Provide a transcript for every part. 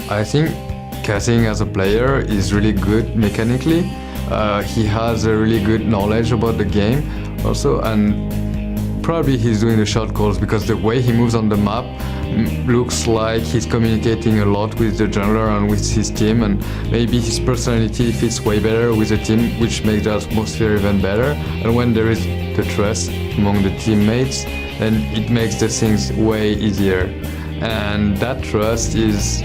I think Kazing as a player is really good mechanically. He has a really good knowledge about the game also, and probably he's doing the short calls because the way he moves on the map looks like he's communicating a lot with the jungler and with his team, and maybe his personality fits way better with the team, which makes the atmosphere even better. And when there is the trust among the teammates, then it makes the things way easier. And that trust is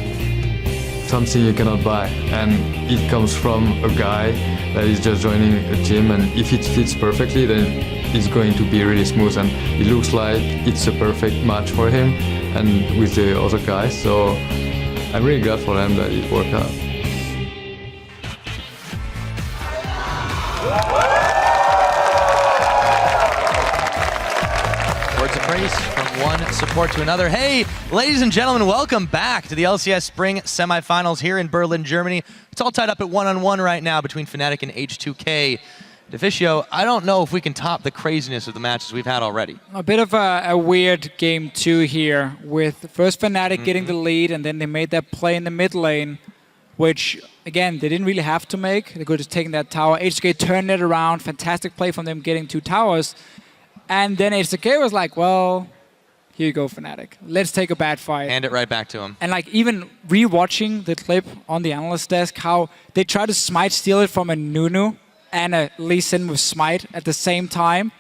something you cannot buy, and it comes from a guy that is just joining a team, and if it fits perfectly, then it's going to be really smooth, and it looks like it's a perfect match for him and with the other guys, so I'm really glad for them that it worked out. Words of praise from one support to another. Hey, ladies and gentlemen, welcome back to the LCS Spring Semifinals here in Berlin, Germany. It's all tied up at 1-on-1 right now between Fnatic and H2K. Deficio, I don't know if we can top the craziness of the matches we've had already. A bit of a weird game 2 here, with first Fnatic getting the lead, and then they made that play in the mid lane, which, again, they didn't really have to make. They could have taken that tower. H2K turned it around. Fantastic play from them getting 2 towers. And then H2K was like, well, here you go, Fnatic. Let's take a bad fight. Hand it right back to him. And like even rewatching the clip on the analyst desk, how they tried to smite steal it from a Nunu and a Lee Sin with smite at the same time,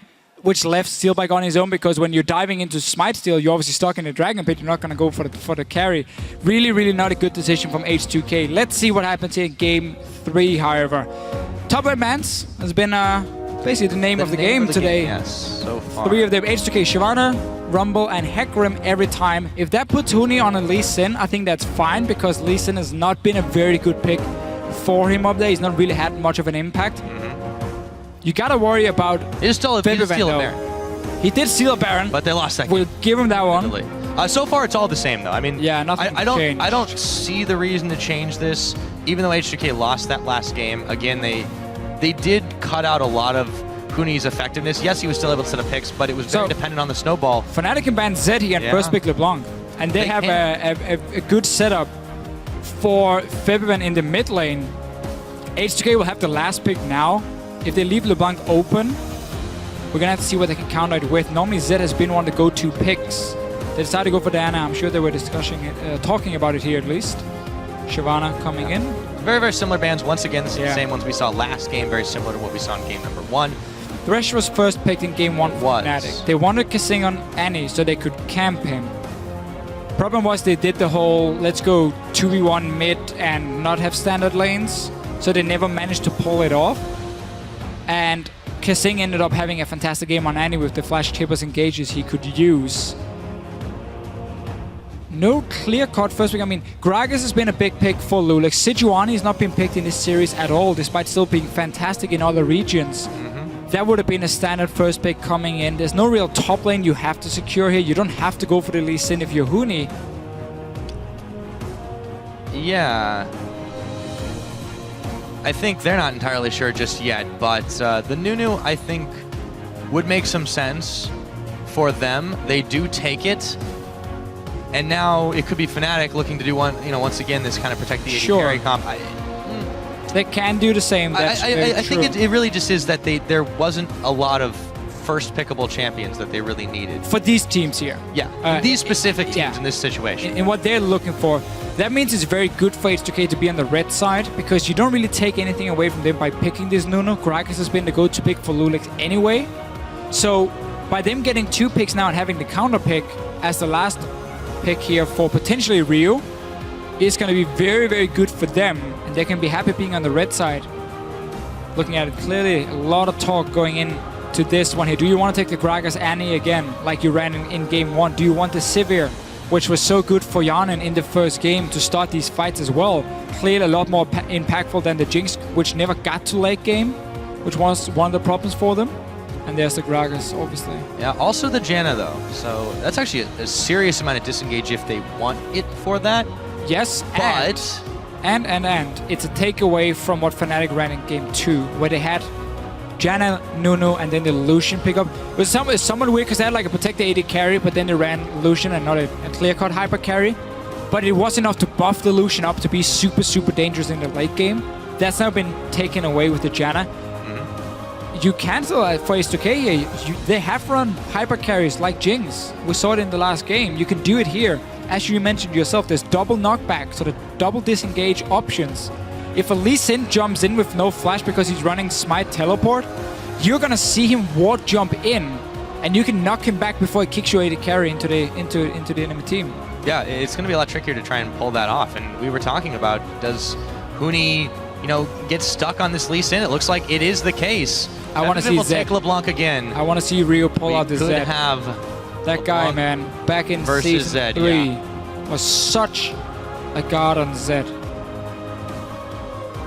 which left Steelbike on his own, because when you're diving into smite steal, you're obviously stuck in the dragon pit. You're not going to go for the carry. Really, really not a good decision from H2K. Let's see what happens here in game 3, however. Top Red Mans has been basically the name of the game today. Yes, so far. 3 of them, H2K, Shyvana, Rumble, and Hecarim every time. If that puts Huni on a Lee Sin, I think that's fine, because Lee Sin has not been a very good pick for him up there. He's not really had much of an impact. You gotta worry about He did steal a Baron. He did steal a Baron. But they lost that We'll game. give him that one. So far, it's all the same, though. I mean, yeah, nothing changed. I don't see the reason to change this. Even though H2K lost that last game, again, they did cut out a lot of Huni's effectiveness. Yes, he was still able to set up picks, but it was very dependent on the snowball. Fnatic can ban Zeddy and first pick LeBlanc. And they have a good setup for Febiven in the mid lane. H2K will have the last pick now. If they leave LeBlanc open, we're gonna have to see what they can counter it with. Normally Zed has been one of the go-to picks. They decided to go for Diana. I'm sure they were talking about it here at least. Shyvana coming in. Very, very similar bans. Once again, this is the same ones we saw last game. Very similar to what we saw in game number 1. Thresh was first picked in game 1 for Fnatic. They wanted Kazing on Annie so they could camp him. Problem was they did the whole let's go 2v1 mid and not have standard lanes. So they never managed to pull it off. And Kazing ended up having a fantastic game on Annie with the flash tippers engages he could use. No clear-cut first pick. I mean, Gragas has been a big pick for Lulek. Sejuani has not been picked in this series at all, despite still being fantastic in other regions. That would have been a standard first pick coming in. There's no real top lane you have to secure here. You don't have to go for the Lee Sin if you're Huni. Yeah. I think they're not entirely sure just yet, but the Nunu, I think, would make some sense for them. They do take it, and now it could be Fnatic looking to do one. You know, once again, this kind of protect the AD carry comp. They can do the same. That's I think it really just is that there wasn't a lot of first pickable champions that they really needed for these teams here. Yeah, these specific teams in this situation. In what they're looking for. That means it's very good for H2K to be on the red side, because you don't really take anything away from them by picking this Nunu. Gragas has been the go-to pick for Lulek anyway. So by them getting 2 picks now and having the counter pick as the last pick here for potentially Ryu, is going to be very, very good for them. And they can be happy being on the red side. Looking at it clearly, a lot of talk going into this one here. Do you want to take the Gragas Annie again, like you ran in game 1? Do you want the Sivir, which was so good for Yanin in the first game to start these fights as well? Clearly a lot more impactful than the Jinx, which never got to late game, which was one of the problems for them. And there's the Gragas, obviously. Yeah, also the Janna, though. So that's actually a serious amount of disengage if they want it for that. Yes, but... And it's a takeaway from what Fnatic ran in game 2, where they had Janna, Nunu, and then the Lucian pickup. It was somewhat weird because they had like a protect the AD carry, but then they ran Lucian and not a clear-cut hyper carry. but it was enough to buff the Lucian up to be super, super dangerous in the late game. That's now been taken away with the Janna. You cancel for H2K here. They have run hyper carries like Jinx. We saw it in the last game. You can do it here. As you mentioned yourself, there's double knockback, so the double disengage options. If a Lee Sin jumps in with no flash because he's running Smite Teleport, you're gonna see him ward jump in, and you can knock him back before he kicks your AD carry into the enemy team. Yeah, it's going to be a lot trickier to try and pull that off. And we were talking about, does Huni, get stuck on this Lee Sin? It looks like it is the case. I want to see We'll Zed. take LeBlanc again. I want to see Rio pull out the could Zed. have that guy, LeBlanc man, back in versus season Zed, 3 yeah. was such a god on Zed.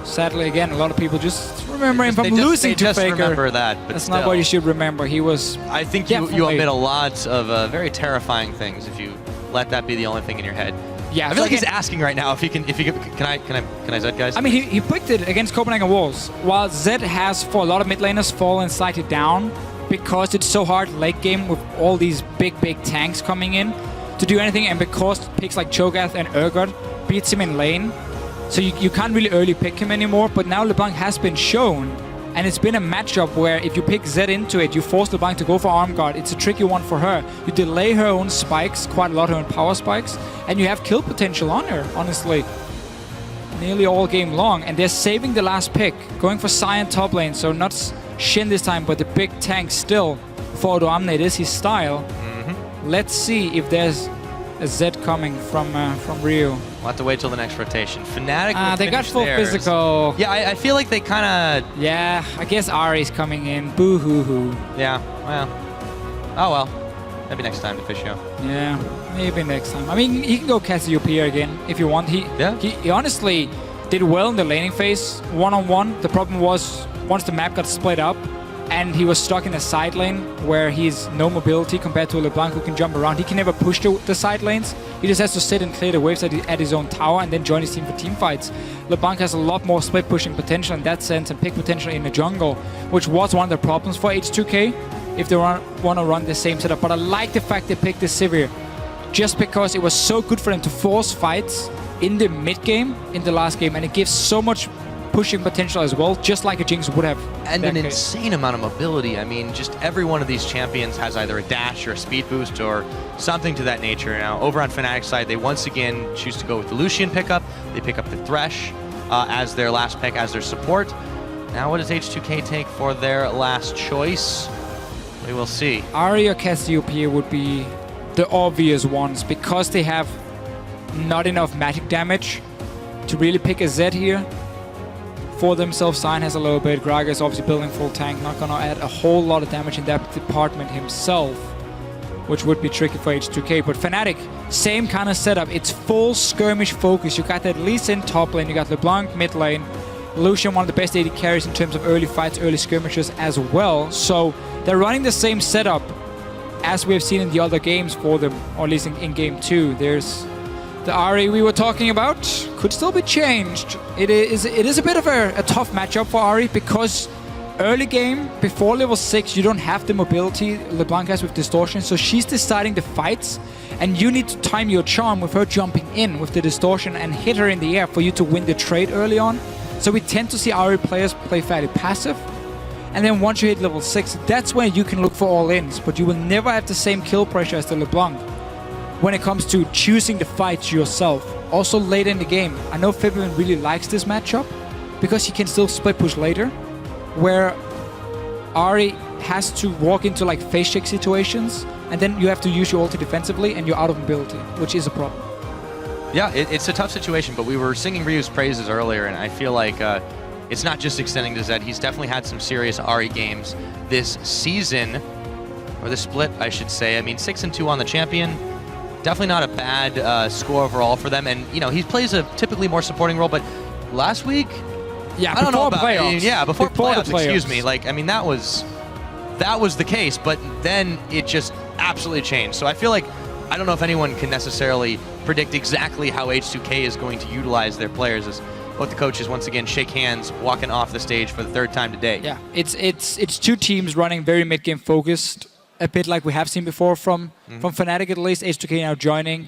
Sadly, again, a lot of people just remember him from losing to Faker. Remember that, but That's still, not what you should remember. He was. I think you omit a lot of very terrifying things if you let that be the only thing in your head. Yeah, I feel like he's asking right now if he can. Can I Zed, guys? I mean, he picked it against Copenhagen Wolves, while Zed has for a lot of mid laners fallen slightly down because it's so hard late game with all these big tanks coming in to do anything, and because picks like Cho'Gath and Urgot beats him in lane. So you can't really early pick him anymore, but now LeBlanc has been shown, and it's been a matchup where if you pick Zed into it, you force LeBlanc to go for arm guard. It's a tricky one for her. You delay her own spikes, quite a lot, her own power spikes, and you have kill potential on her, honestly. Nearly all game long, and they're saving the last pick, going for Sion top lane, so not Shin this time, but the big tank still for Odoamne. It is his style. Let's see if there's a Zed coming from Rio. We'll have to wait till the next rotation. Fnatic they got full theirs. physical. Yeah, I feel like they kind of... Yeah, I guess Ari's coming in. Boo-hoo-hoo. Yeah, well. Oh, well. Maybe next time to Fish Show. Yeah, maybe next time. I mean, he can go Cassiopeia again if you want. He honestly did well in the laning phase, one-on-one. The problem was, once the map got split up, and he was stuck in a side lane where he's no mobility compared to LeBlanc who can jump around. He can never push the side lanes. He just has to sit and clear the waves at his own tower and then join his team for team fights. LeBlanc has a lot more split pushing potential in that sense and pick potential in the jungle, which was one of the problems for H2K if they want to run the same setup. But I like the fact they picked the Sivir just because it was so good for them to force fights in the mid game in the last game, and it gives so much pushing potential as well, just like a Jinx would have. And an insane amount of mobility. I mean, just every one of these champions has either a dash or a speed boost or something to that nature. Now, over on Fnatic's side, they once again choose to go with the Lucian pickup. They pick up the Thresh as their last pick, as their support. Now, what does H2K take for their last choice? We will see. Ahri or Cassiopeia would be the obvious ones because they have not enough magic damage to really pick a Zed here. For themselves, Sion has a little bit. Graga is obviously building full tank, not gonna add a whole lot of damage in that department himself, which would be tricky for H2K. But Fnatic, same kind of setup. It's full skirmish focus. You got that Lee Sin top lane, you got LeBlanc mid lane, Lucian one of the best AD carries in terms of early fights, early skirmishes as well. So they're running the same setup as we have seen in the other games for them, or at least in game 2. There's the Ahri we were talking about could still be changed. It is a bit of a tough matchup for Ahri because early game, before level 6, you don't have the mobility LeBlanc has with Distortion, so she's deciding the fights, and you need to time your charm with her jumping in with the Distortion and hit her in the air for you to win the trade early on. So we tend to see Ahri players play fairly passive, and then once you hit level 6, that's when you can look for all-ins, but you will never have the same kill pressure as the LeBlanc when it comes to choosing the fights yourself. Also late in the game, I know Fibin really likes this matchup because he can still split push later, where Ahri has to walk into like face check situations, and then you have to use your ulti defensively and you're out of mobility, which is a problem. Yeah, it's a tough situation, but we were singing Ryu's praises earlier, and I feel like it's not just extending to Zed. He's definitely had some serious Ahri games this season, or the split, I should say. I mean, 6-2 on the champion. Definitely not a bad score overall for them, and he plays a typically more supporting role. But last week, yeah, I don't know about playoffs. Yeah, before playoffs, the playoffs. excuse me. Like, I mean, that was the case, but then it just absolutely changed. So I feel like I don't know if anyone can necessarily predict exactly how H2K is going to utilize their players as both the coaches once again shake hands, walking off the stage for the 3rd time today. Yeah, it's two teams running very mid game focused. A bit like we have seen before from Fnatic at least. H2K now joining.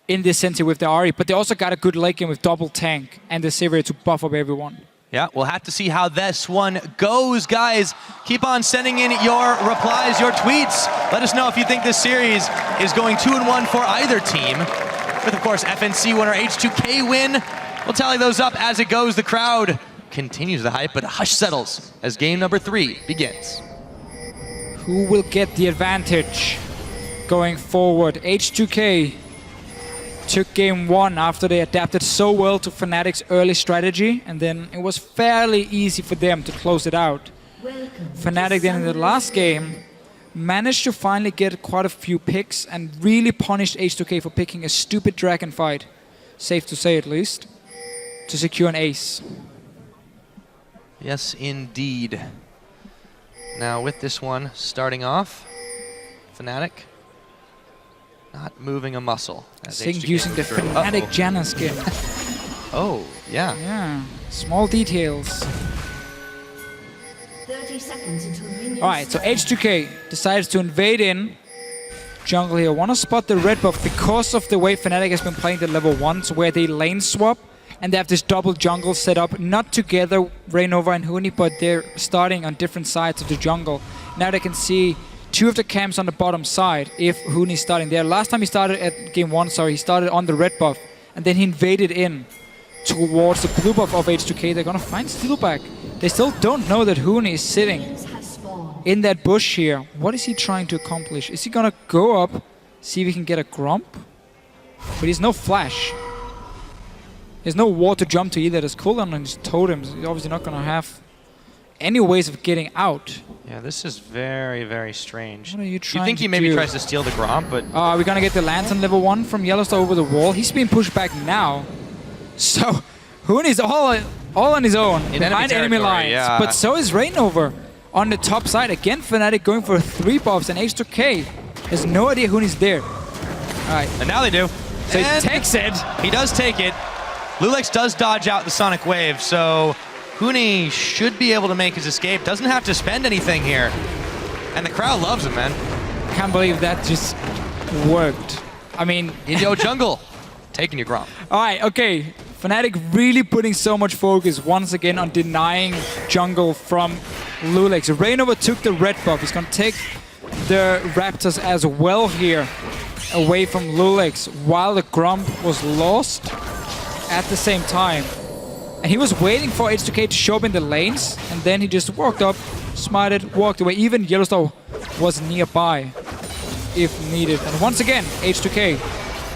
in this sense with the Ahri, but they also got a good late game with double tank and the Sivir to buff up everyone. Yeah, we'll have to see how this one goes, guys. Keep on sending in your replies, your tweets. Let us know if you think this series is going 2-1 for either team. With, of course, FNC winner H2K win. We'll tally those up as it goes. The crowd continues the hype, but hush settles as game number 3 begins. Who will get the advantage going forward? H2K took game 1 after they adapted so well to Fnatic's early strategy, and then it was fairly easy for them to close it out. Fnatic then in the last game managed to finally get quite a few picks and really punished H2K for picking a stupid dragon fight, safe to say at least, to secure an ace. Yes, indeed. Now with this one starting off, Fnatic not moving a muscle. Sing using the Fnatic Janna skin. Oh, yeah. Yeah, small details. 30 seconds until minions. Alright, so H2K decides to invade in jungle here. Want to spot the red buff because of the way Fnatic has been playing the level 1s, where they lane swap and they have this double jungle set up, not together, Raynova and Huni, but they're starting on different sides of the jungle. Now they can see 2 of the camps on the bottom side if Huni's starting there. Last time he started at game 1, he started on the red buff, and then he invaded in towards the blue buff of H2K. They're gonna find Steelback. They still don't know that Huni is sitting in that bush here. What is he trying to accomplish? Is he gonna go up, see if he can get a Grump? But he's no flash. There's no wall to jump to either. There's cooldown on his totems. He's obviously not gonna have any ways of getting out. Yeah, this is very, very strange. What are you trying You think to he maybe do? tries to steal the Gromp, but... We're gonna get the Lantern level 1 from Yellowstar over the wall. He's being pushed back now. So, Huni's all on his own, behind enemy lines. Yeah. But so is Rainover on the top side. Again, Fnatic going for 3 buffs, and H2K has no idea Huni's there. Alright. And now they do. So And he takes it. He does take it. Lulex does dodge out the Sonic Wave, so Huni should be able to make his escape. Doesn't have to spend anything here. And the crowd loves him, man. Can't believe that just worked. I mean... Indio jungle. Taking your Gromp. Alright, okay. Fnatic really putting so much focus once again on denying jungle from Lulex. Rainover took the red buff. He's going to take the Raptors as well here away from Lulex while the Grump was lost at the same time. And he was waiting for H2K to show up in the lanes, and then he just walked up, smited, walked away. Even Yellowstar was nearby if needed. And once again, H2K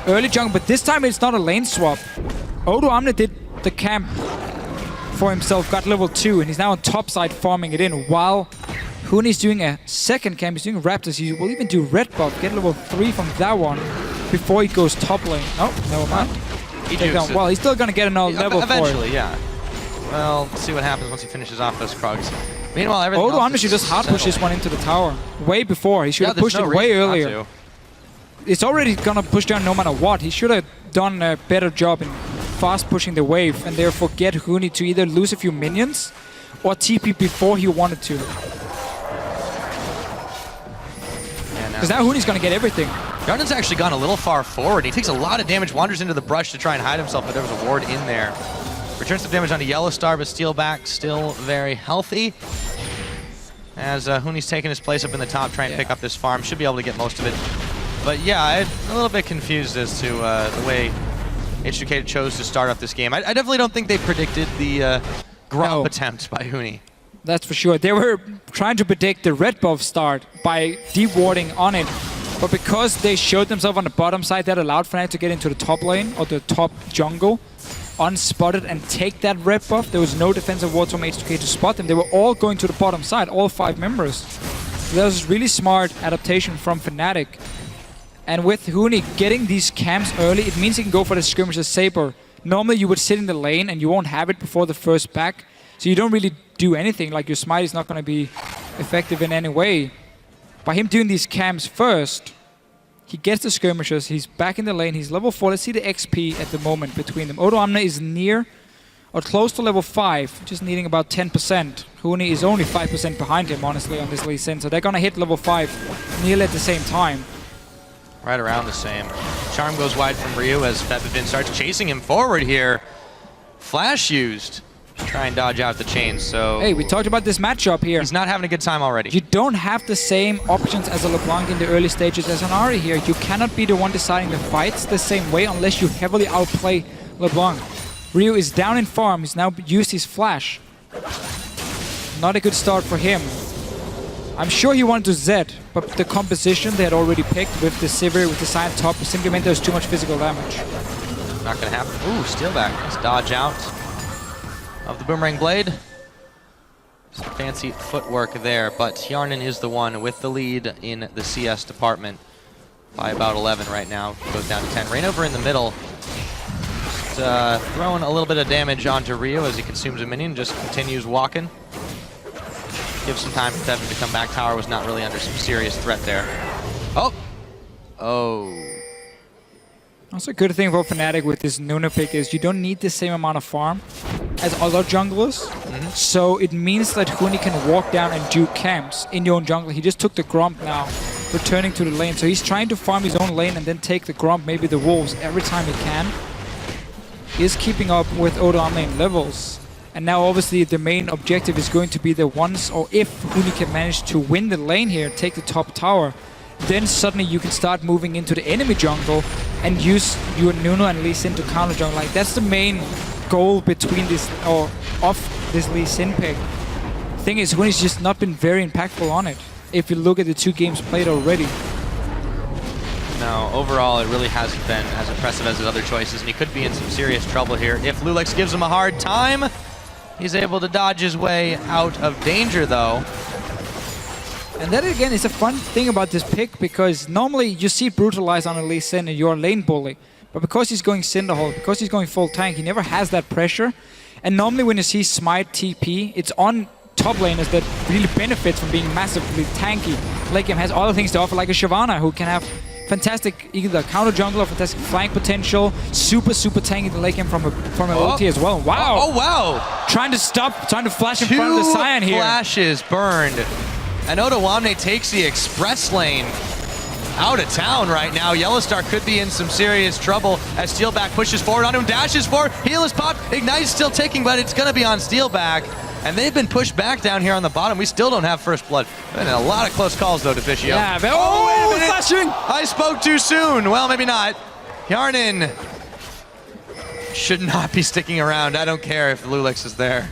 early jungle, but this time it's not a lane swap. Odo Amne did the camp for himself, got level 2, and he's now on top side farming it in, while Huni's doing a second camp. He's doing Raptors. He will even do red buff, get level 3 from that one before he goes top lane. Oh, never mind. Well, he's still gonna get another level eventually, for it. yeah. Well, let's see what happens once he finishes off those Krugs. Meanwhile, everything Odo else Amne should just hard push this one into the tower. Way before. He should have pushed it reason way not earlier. to. It's already gonna push down no matter what. He should have done a better job in fast pushing the wave and therefore get Huni to either lose a few minions or TP before he wanted to. Because now Huni's gonna get everything. Garden's actually gone a little far forward. He takes a lot of damage, wanders into the brush to try and hide himself, but there was a ward in there. Returns some damage onto Yellowstar, but Steelback still very healthy. As Huni's taking his place up in the top, trying to pick up this farm. Should be able to get most of it. But yeah, I'm a little bit confused as to the way H2K chose to start off this game. I definitely don't think they predicted the Grump attempt by Huni. That's for sure. They were trying to predict the red buff start by deep warding on it. But because they showed themselves on the bottom side, that allowed Fnatic to get into the top lane or the top jungle unspotted and take that red buff. There was no defensive wards from H2K to spot them. They were all going to the bottom side, all 5 members. So that was really smart adaptation from Fnatic. And with Huni getting these camps early, it means he can go for the skirmisher Saber. Normally you would sit in the lane and you won't have it before the first back. So you don't really do anything, like your smite is not going to be effective in any way. By him doing these camps first, he gets the skirmishers, he's back in the lane, he's level 4. Let's see the XP at the moment between them. Odo Amne is near or close to level 5, just needing about 10%. Huni is only 5% behind him, honestly, on this Lee Sin. So they're going to hit level 5 nearly at the same time. Right around the same. Charm goes wide from Ryu as Febivin starts chasing him forward here. Flash used to try and dodge out the chains, so... Hey, we talked about this matchup here. He's not having a good time already. You don't have the same options as a LeBlanc in the early stages as an Ari here. You cannot be the one deciding the fights the same way unless you heavily outplay LeBlanc. Ryu is down in farm. He's now used his flash. Not a good start for him. I'm sure he wanted to Z, but the composition they had already picked with the Sivir, with the side top, simply meant there was too much physical damage. Not gonna happen. Ooh, steal back. Let's dodge out of the Boomerang Blade. Some fancy footwork there, but Hjarnan is the one with the lead in the CS department by about 11 right now. Goes down to 10. Rainover in the middle. Just throwing a little bit of damage onto Ryu as he consumes a minion, just continues walking. Gives some time for Devin to come back. Tower was not really under some serious threat there. Oh! Oh. Also, a good thing for Fnatic with this Nunu pick is you don't need the same amount of farm as other junglers. So it means that Huni can walk down and do camps in your own jungle. He just took the Gromp now, returning to the lane. So he's trying to farm his own lane and then take the Gromp, maybe the Wolves, every time he can. He is keeping up with Odo lane levels. And now obviously the main objective is going to be the once, or if Huni can manage to win the lane here, take the top tower, then suddenly you can start moving into the enemy jungle and use your Nunu and Lee Sin to counter jungle. Like, that's the main goal between this, or of this Lee Sin pick. Thing is, Huni's just not been very impactful on it, if you look at the 2 games played already. No, overall it really hasn't been as impressive as his other choices, and he could be in some serious trouble here. If Lulex gives him a hard time, he's able to dodge his way out of danger, though. And that, again, is a fun thing about this pick, because normally you see Brutalize on a Lee Sin and you're a lane bully. But because he's going Cinderhole, because he's going full tank, he never has that pressure. And normally when you see Smite TP, it's on top laners that really benefits from being massively tanky. Late game has other things to offer, like a Shyvana, who can have fantastic either counter jungle or fantastic flank potential. Super tanky in the late game from a ulti as well. Wow! Oh, wow! Trying to flash in front of the Cyan here. 2 flashes burned. And Odoamne takes the express lane out of town right now. Yellowstar could be in some serious trouble as Steelback pushes forward on him, dashes forward, heal is popped, Ignite's still ticking, but it's gonna be on Steelback. And they've been pushed back down here on the bottom. We still don't have first blood. Been a lot of close calls though, Deficio. Yeah, but oh, flashing! I spoke too soon. Well, maybe not. Hjarnan should not be sticking around. I don't care if Lulex is there.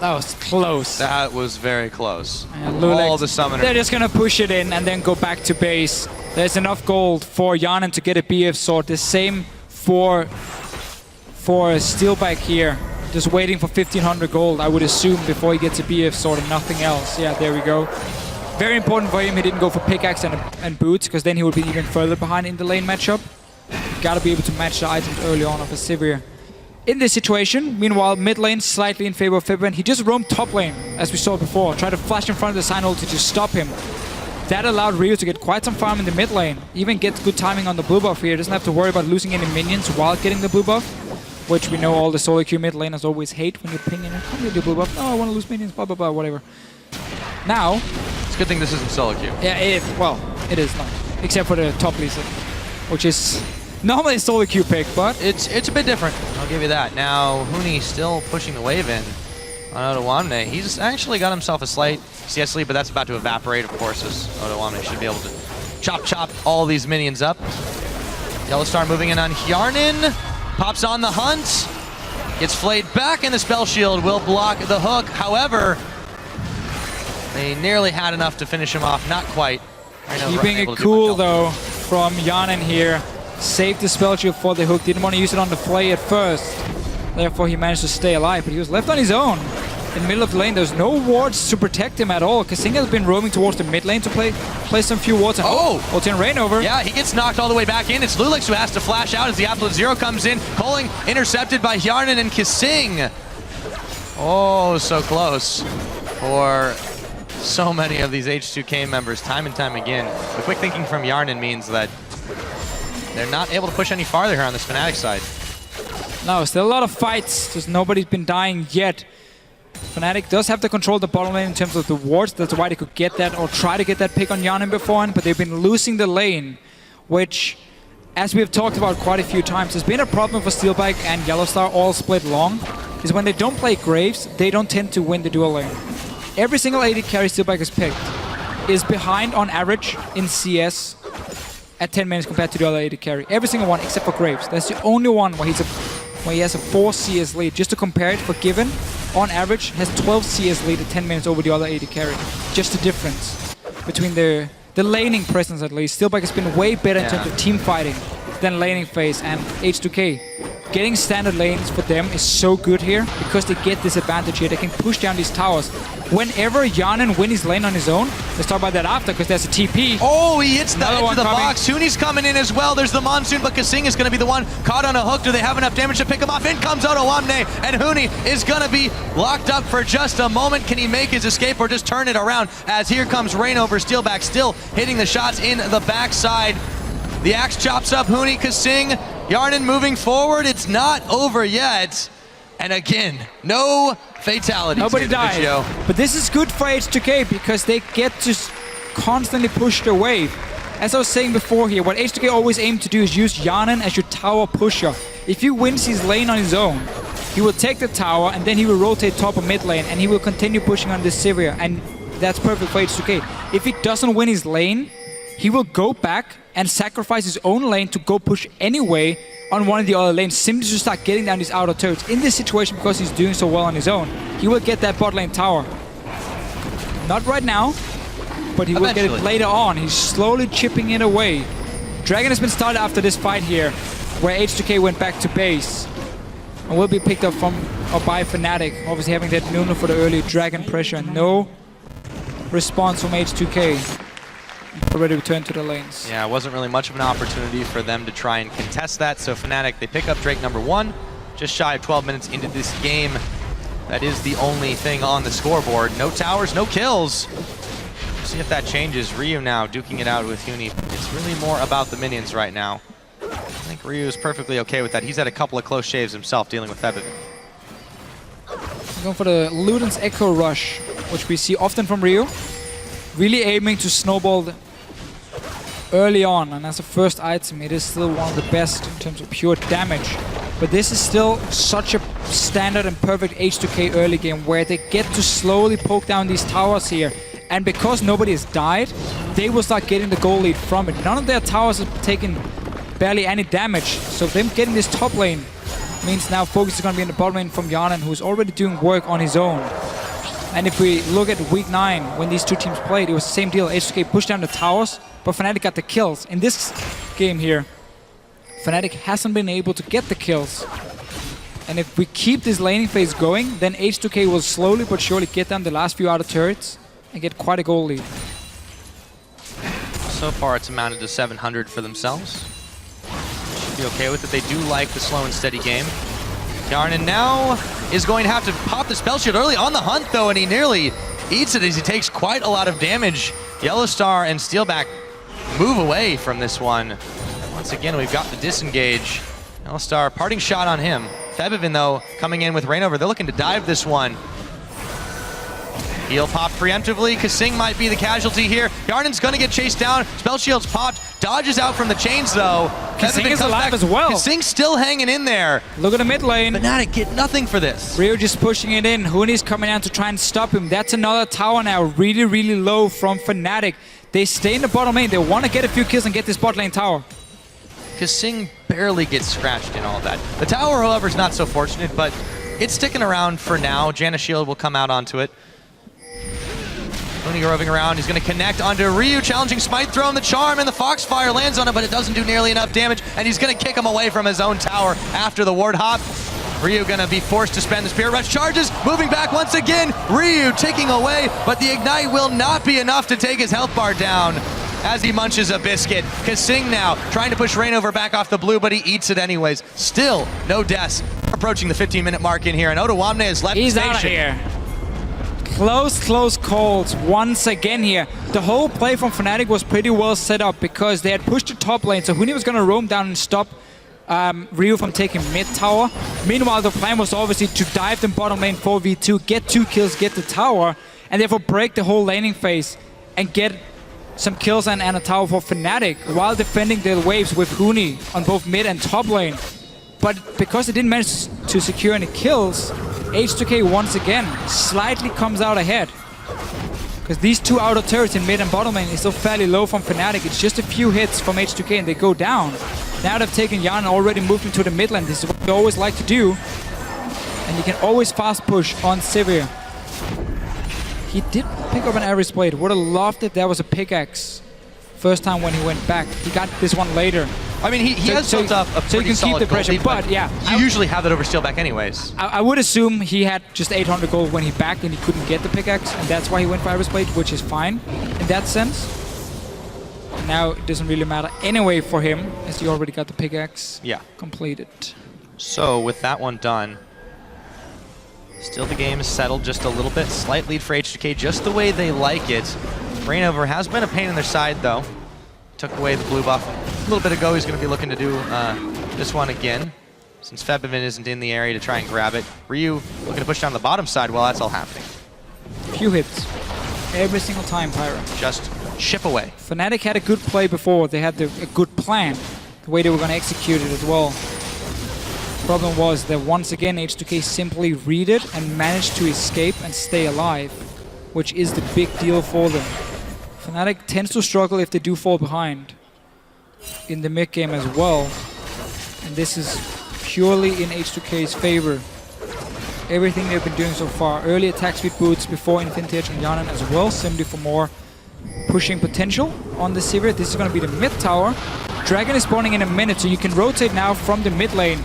That was close. That was very close. Lulex, all the summoners. They're just gonna push it in and then go back to base. There's enough gold for Hjarnan to get a BF sword. The same for Steelback here. Just waiting for 1500 gold, I would assume, before he gets a BF sword and nothing else. Yeah, there we go. Very important for him he didn't go for pickaxe and boots, because then he would be even further behind in the lane matchup. You gotta be able to match the items early on of a Sivir. In this situation, meanwhile, mid lane slightly in favor of Fibrin. He just roamed top lane, as we saw before. Tried to flash in front of the Sign ulti to stop him. That allowed Ryu to get quite some farm in the mid lane. Even get good timing on the blue buff here. Doesn't have to worry about losing any minions while getting the blue buff, which we know all the solo queue mid laners always hate when you ping in. Come here, do blue buff. No, I want to lose minions, blah, blah, blah, whatever. Now... It's a good thing this isn't solo queue. Yeah, it is not. Except for the top Lisa, which is normally a solo queue pick, but... It's a bit different, I'll give you that. Now, Huni still pushing the wave in on Odoamne. He's actually got himself a slight CS lead, but that's about to evaporate, of course, as Odoamne should be able to chop all these minions up. Yellowstar moving in on Hjarnan. Pops on the hunt. Gets flayed back, and the spell shield will block the hook. However, they nearly had enough to finish him off. Not quite. Keeping it cool, though, from Hjarnan here. Saved the spell shield for the hook. Didn't want to use it on the flay at first. Therefore, he managed to stay alive, but he was left on his own. In the middle of the lane, there's no wards to protect him at all. Kasinga has been roaming towards the mid lane to play some few wards. And Mortune Rainover. Yeah, he gets knocked all the way back in. It's Lulex who has to flash out as the Absolute Zero comes in. Culling intercepted by Hjarnan and Kasing. Oh, so close for so many of these H2K members, time and time again. The quick thinking from Hjarnan means that they're not able to push any farther here on this Fnatic side. No, still a lot of fights. Just nobody's been dying yet. Fnatic does have to control the bottom lane in terms of the wards. That's why they could get that or try to get that pick on Hjarnan beforehand, but they've been losing the lane which, as we have talked about quite a few times, has been a problem for Steelback and Yellowstar all split long, is when they don't play Graves, they don't tend to win the dual lane. Every single AD carry Steelback has picked is behind on average in CS at 10 minutes compared to the other AD carry. Every single one except for Graves. That's the only one where he has a 4 CS lead. Just to compare it, Forgiven on average has 12 CS lead at 10 minutes over the other AD carry. Just the difference between the laning presence at least. Steelback has been way better in terms of team fighting than laning phase, and H2K getting standard lanes for them is so good here because they get this advantage here. They can push down these towers. Whenever Yanin wins his lane on his own, let's talk about that after because there's a TP. Oh, he hits the edge of the coming. box. Huni's coming in as well. There's the Monsoon, but Kasing is going to be the one caught on a hook. Do they have enough damage to pick him off? In comes Otowamne, and Huni is going to be locked up for just a moment. Can he make his escape or just turn it around? As here comes Rainover, Steelback still hitting the shots in the backside. The axe chops up Huni, Kasing, Yarnin moving forward. It's not over yet. And again, no fatalities. Nobody died. But this is good for H2K because they get to constantly push their wave. As I was saying before here, what H2K always aim to do is use Yanin as your tower pusher. If he wins his lane on his own, he will take the tower and then he will rotate top or mid lane and he will continue pushing on this Sivir, and that's perfect for H2K. If he doesn't win his lane, he will go back and sacrifice his own lane to go push anyway on one of the other lanes, simply to start getting down these outer turrets. In this situation, because he's doing so well on his own, he will get that bot lane tower. Not right now, but he will get it later on. He's slowly chipping it away. Dragon has been started after this fight here, where H2K went back to base. And will be picked up from or by Fnatic, obviously having that Nuno for the early Dragon pressure. No response from H2K. Already returned to the lanes. Yeah, it wasn't really much of an opportunity for them to try and contest that. So Fnatic, they pick up Drake #1, just shy of 12 minutes into this game. That is the only thing on the scoreboard. No towers, no kills. See if that changes. Ryu now duking it out with Huni. It's really more about the minions right now. I think Ryu is perfectly okay with that. He's had a couple of close shaves himself dealing with Febiven. Going for the Luden's Echo Rush, which we see often from Ryu. Really aiming to snowball early on, and as a first item, it is still one of the best in terms of pure damage. But this is still such a standard and perfect H2K early game where they get to slowly poke down these towers here. And because nobody has died, they will start getting the goal lead from it. None of their towers have taken barely any damage. So them getting this top lane means now focus is going to be in the bottom lane from Yanin, who's already doing work on his own. And if we look at week 9, when these two teams played, it was the same deal. H2K pushed down the towers, but Fnatic got the kills. In this game here, Fnatic hasn't been able to get the kills. And if we keep this laning phase going, then H2K will slowly but surely get down the last few outer turrets and get quite a goal lead. So far, it's amounted to 700 for themselves. Should be okay with it. They do like the slow and steady game. Yarnin now is going to have to pop the spell shield early on the hunt, though, and he nearly eats it as he takes quite a lot of damage. Yellowstar and Steelback move away from this one. Once again, we've got the disengage. Yellowstar, parting shot on him. Febiven, though, coming in with Rainover. They're looking to dive this one. Heal popped preemptively. Kasing might be the casualty here. Yarnin's going to get chased down. Spell shield's popped. Dodges out from the chains, though. Kasing is alive as well. Kasing's still hanging in there. Look at the mid lane. Fnatic get nothing for this. Ryu just pushing it in. Huni's coming down to try and stop him. That's another tower now. Really, really low from Fnatic. They stay in the bottom lane. They want to get a few kills and get this bot lane tower. Kasing barely gets scratched in all of that. The tower, however, is not so fortunate, but it's sticking around for now. Janna Shield will come out onto it. Huni roving around, he's going to connect onto Ryu, challenging Smite, throwing the charm, and the Foxfire lands on it, but it doesn't do nearly enough damage, and he's going to kick him away from his own tower after the ward hop. Ryu going to be forced to spend the Spirit Rush. Charges, moving back once again. Ryu taking away, but the Ignite will not be enough to take his health bar down as he munches a biscuit. Kasing now trying to push Rainover back off the blue, but he eats it anyways. Still no deaths. Approaching the 15-minute mark in here, and Otowamne is left. He's out of here. Close calls once again here. The whole play from Fnatic was pretty well set up because they had pushed the top lane, so Huni was going to roam down and stop Ryu from taking mid tower. Meanwhile, the plan was obviously to dive them bottom lane 4v2, get 2 kills, get the tower, and therefore break the whole laning phase and get some kills and a tower for Fnatic while defending their waves with Huni on both mid and top lane. But because they didn't manage to secure any kills, H2K once again slightly comes out ahead. Because these two outer turrets in mid and bottom lane is still fairly low from Fnatic. It's just a few hits from H2K and they go down. Now they've taken Yarn and already moved into the mid lane. This is what they always like to do. And you can always fast push on Sivir. He did pick up an Ares Blade. Would have loved if there was a pickaxe first time when he went back. He got this one later. I mean, he has built up a pretty solid keep the pressure, gold lead, but yeah. You usually have that over Steelback anyways. I would assume he had just 800 gold when he backed and he couldn't get the pickaxe, and that's why he went for Ares Blade, which is fine in that sense. Now it doesn't really matter anyway for him, as he already got the pickaxe completed. So with that one done, still the game is settled just a little bit. Slight lead for H2K, just the way they like it. Rainover has been a pain in their side though. Took away the blue buff a little bit ago. He's going to be looking to do this one again, since Febivin isn't in the area to try and grab it. Ryu looking to push down the bottom side while that's all happening. Few hits. Every single time, Pyro. Just chip away. Fnatic had a good play before. They had a good plan, the way they were going to execute it as well. Problem was that once again H2K simply read it and managed to escape and stay alive, which is the big deal for them. Fnatic tends to struggle if they do fall behind in the mid game as well, and this is purely in H2K's favor. Everything they've been doing so far, early attack speed boots before Infinity Edge and Yanan as well, simply for more pushing potential on the Sivir. This is going to be the mid tower. Dragon is spawning in a minute, so you can rotate now from the mid lane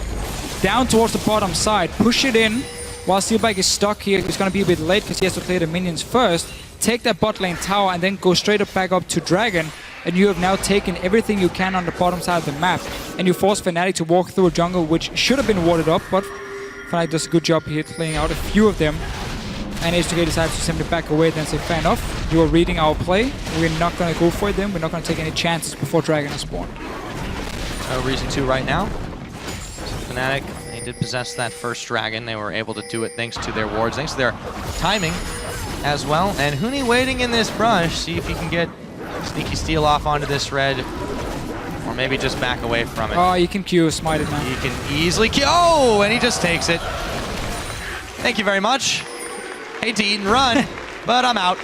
down towards the bottom side, push it in, while Steelback is stuck here. It's going to be a bit late because he has to clear the minions first. Take that bot lane tower and then go straight up back up to Dragon, and you have now taken everything you can on the bottom side of the map, and you force Fnatic to walk through a jungle which should have been warded up, but Fnatic does a good job here clearing out a few of them, and H2K decides to simply back away and say, fair enough, you are reading our play, we're not going to go for them, we're not going to take any chances before Dragon is spawned. No reason to right now. So Fnatic, they did possess that first Dragon. They were able to do it thanks to their wards, thanks to their timing as well. And Huni waiting in this brush, see if he can get sneaky steal off onto this red, or maybe just back away from it. Oh, you can Q smite it now. He can easily Q. Oh, and he just takes it. Thank you very much. Hate to eat and run, but I'm out.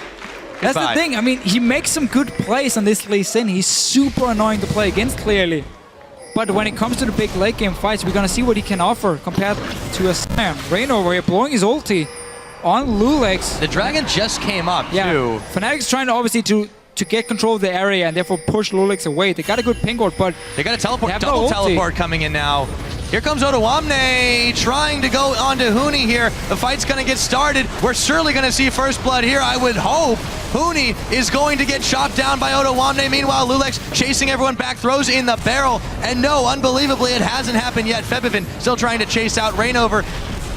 That's the thing. I mean, he makes some good plays on this Lee Sin. He's super annoying to play against, clearly. But when it comes to the big late game fights, we're gonna see what he can offer compared to a Sam. Rainover here blowing his ulti on Lulex. The Dragon just came up too. Fnatic's trying to obviously to get control of the area and therefore push Lulex away. They got a good ping ward, but they got a teleport, double teleport coming in now. Here comes Odoamne trying to go onto Huni here. The fight's gonna get started. We're surely gonna see first blood here, I would hope. Huni is going to get chopped down by Odoamne. Meanwhile, Lulex chasing everyone back, throws in the barrel. And no, unbelievably, it hasn't happened yet. Febivin still trying to chase out Rainover,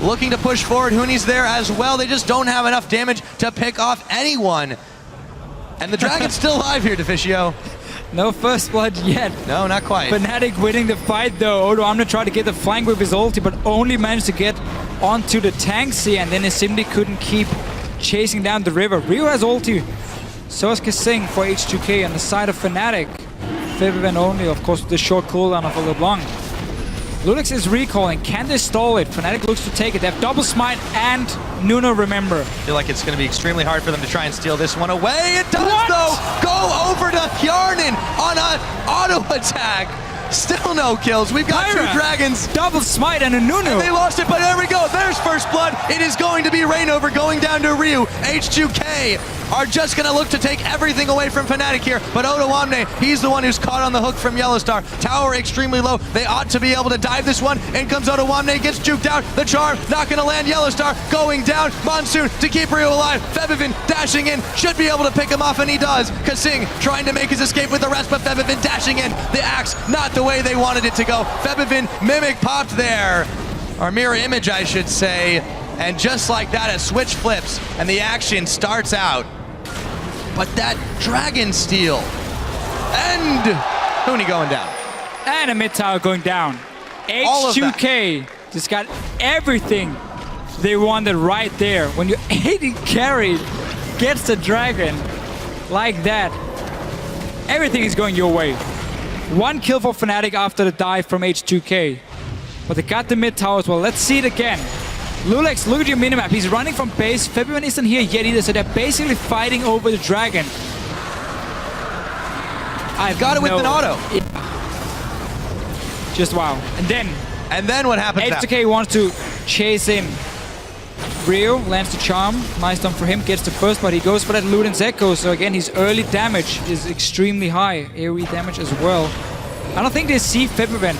looking to push forward. Huni's there as well. They just don't have enough damage to pick off anyone. And the Dragon's still alive here, Deficio. No first blood yet. No, not quite. Fnatic winning the fight though. Odoamne tried to get the flank with his ulti, but only managed to get onto the tanks here, and then he simply couldn't keep chasing down the river. Ryu has ulti. So has Kasing for H2K on the side of Fnatic. Febivin only, of course, with the short cooldown of a LeBlanc. Lulex is recalling. Can they stall it? Fnatic looks to take it. They have double smite and Nuno, remember. I feel like it's going to be extremely hard for them to try and steal this one away. It does, though. Go over to Hjarnan on an auto attack. Still no kills. We've got two Dragons. Double smite and a Nuno. And they lost it, but there we go. There's first blood. It is going to be Rainover going down to Ryu. H2K are just going to look to take everything away from Fnatic here, but Odoamne, he's the one who's caught on the hook from Yellowstar. Tower extremely low. They ought to be able to dive this one. In comes Odoamne, gets juked out. The charm not going to land. Yellowstar going down. Monsoon to keep Ryu alive. Febivin dashing in, should be able to pick him off, and he does. Kasing trying to make his escape with the rest, but Febivin dashing in. The axe not the way they wanted it to go. Febivin Mimic popped there, or mirror image I should say, and just like that a switch flips and the action starts out. But that Dragon steal, and Huni going down. And a mid tower going down. H2K just got everything they wanted right there. When your AD carry gets the Dragon like that, Everything is going your way. 1 kill for Fnatic after the dive from H2K. But they got the mid tower as well. Let's see it again. Lulex, look at your minimap. He's running from base. Febiven isn't here yet either, so they're basically fighting over the dragon. I've got it with an auto. Yeah. Just wow. And then what happens? H2K wants to chase in. Rio lands the charm. Nice done for him. Gets the first, but he goes for that Luden's Echo. So again, his early damage is extremely high. AoE damage as well. I don't think they see Febiven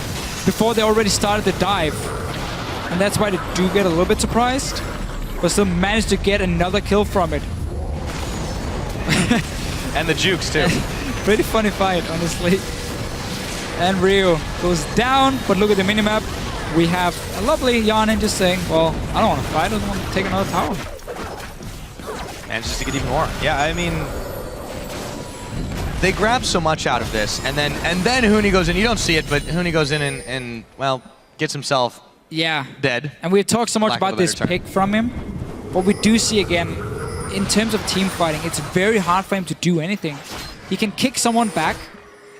before they already started the dive. And that's why they do get a little bit surprised. But still managed to get another kill from it. And the jukes too. Pretty funny fight, honestly. And Rio goes down, but look at the minimap. We have a lovely Yanin just saying, well, I don't want to fight, I just want to take another tower. Manages to get even more. Yeah, I mean, they grab so much out of this, and then Huni goes in. You don't see it, but Huni goes in and well, gets himself dead. And we talked so much about this pick from him. What we do see again, in terms of team fighting, it's very hard for him to do anything. He can kick someone back,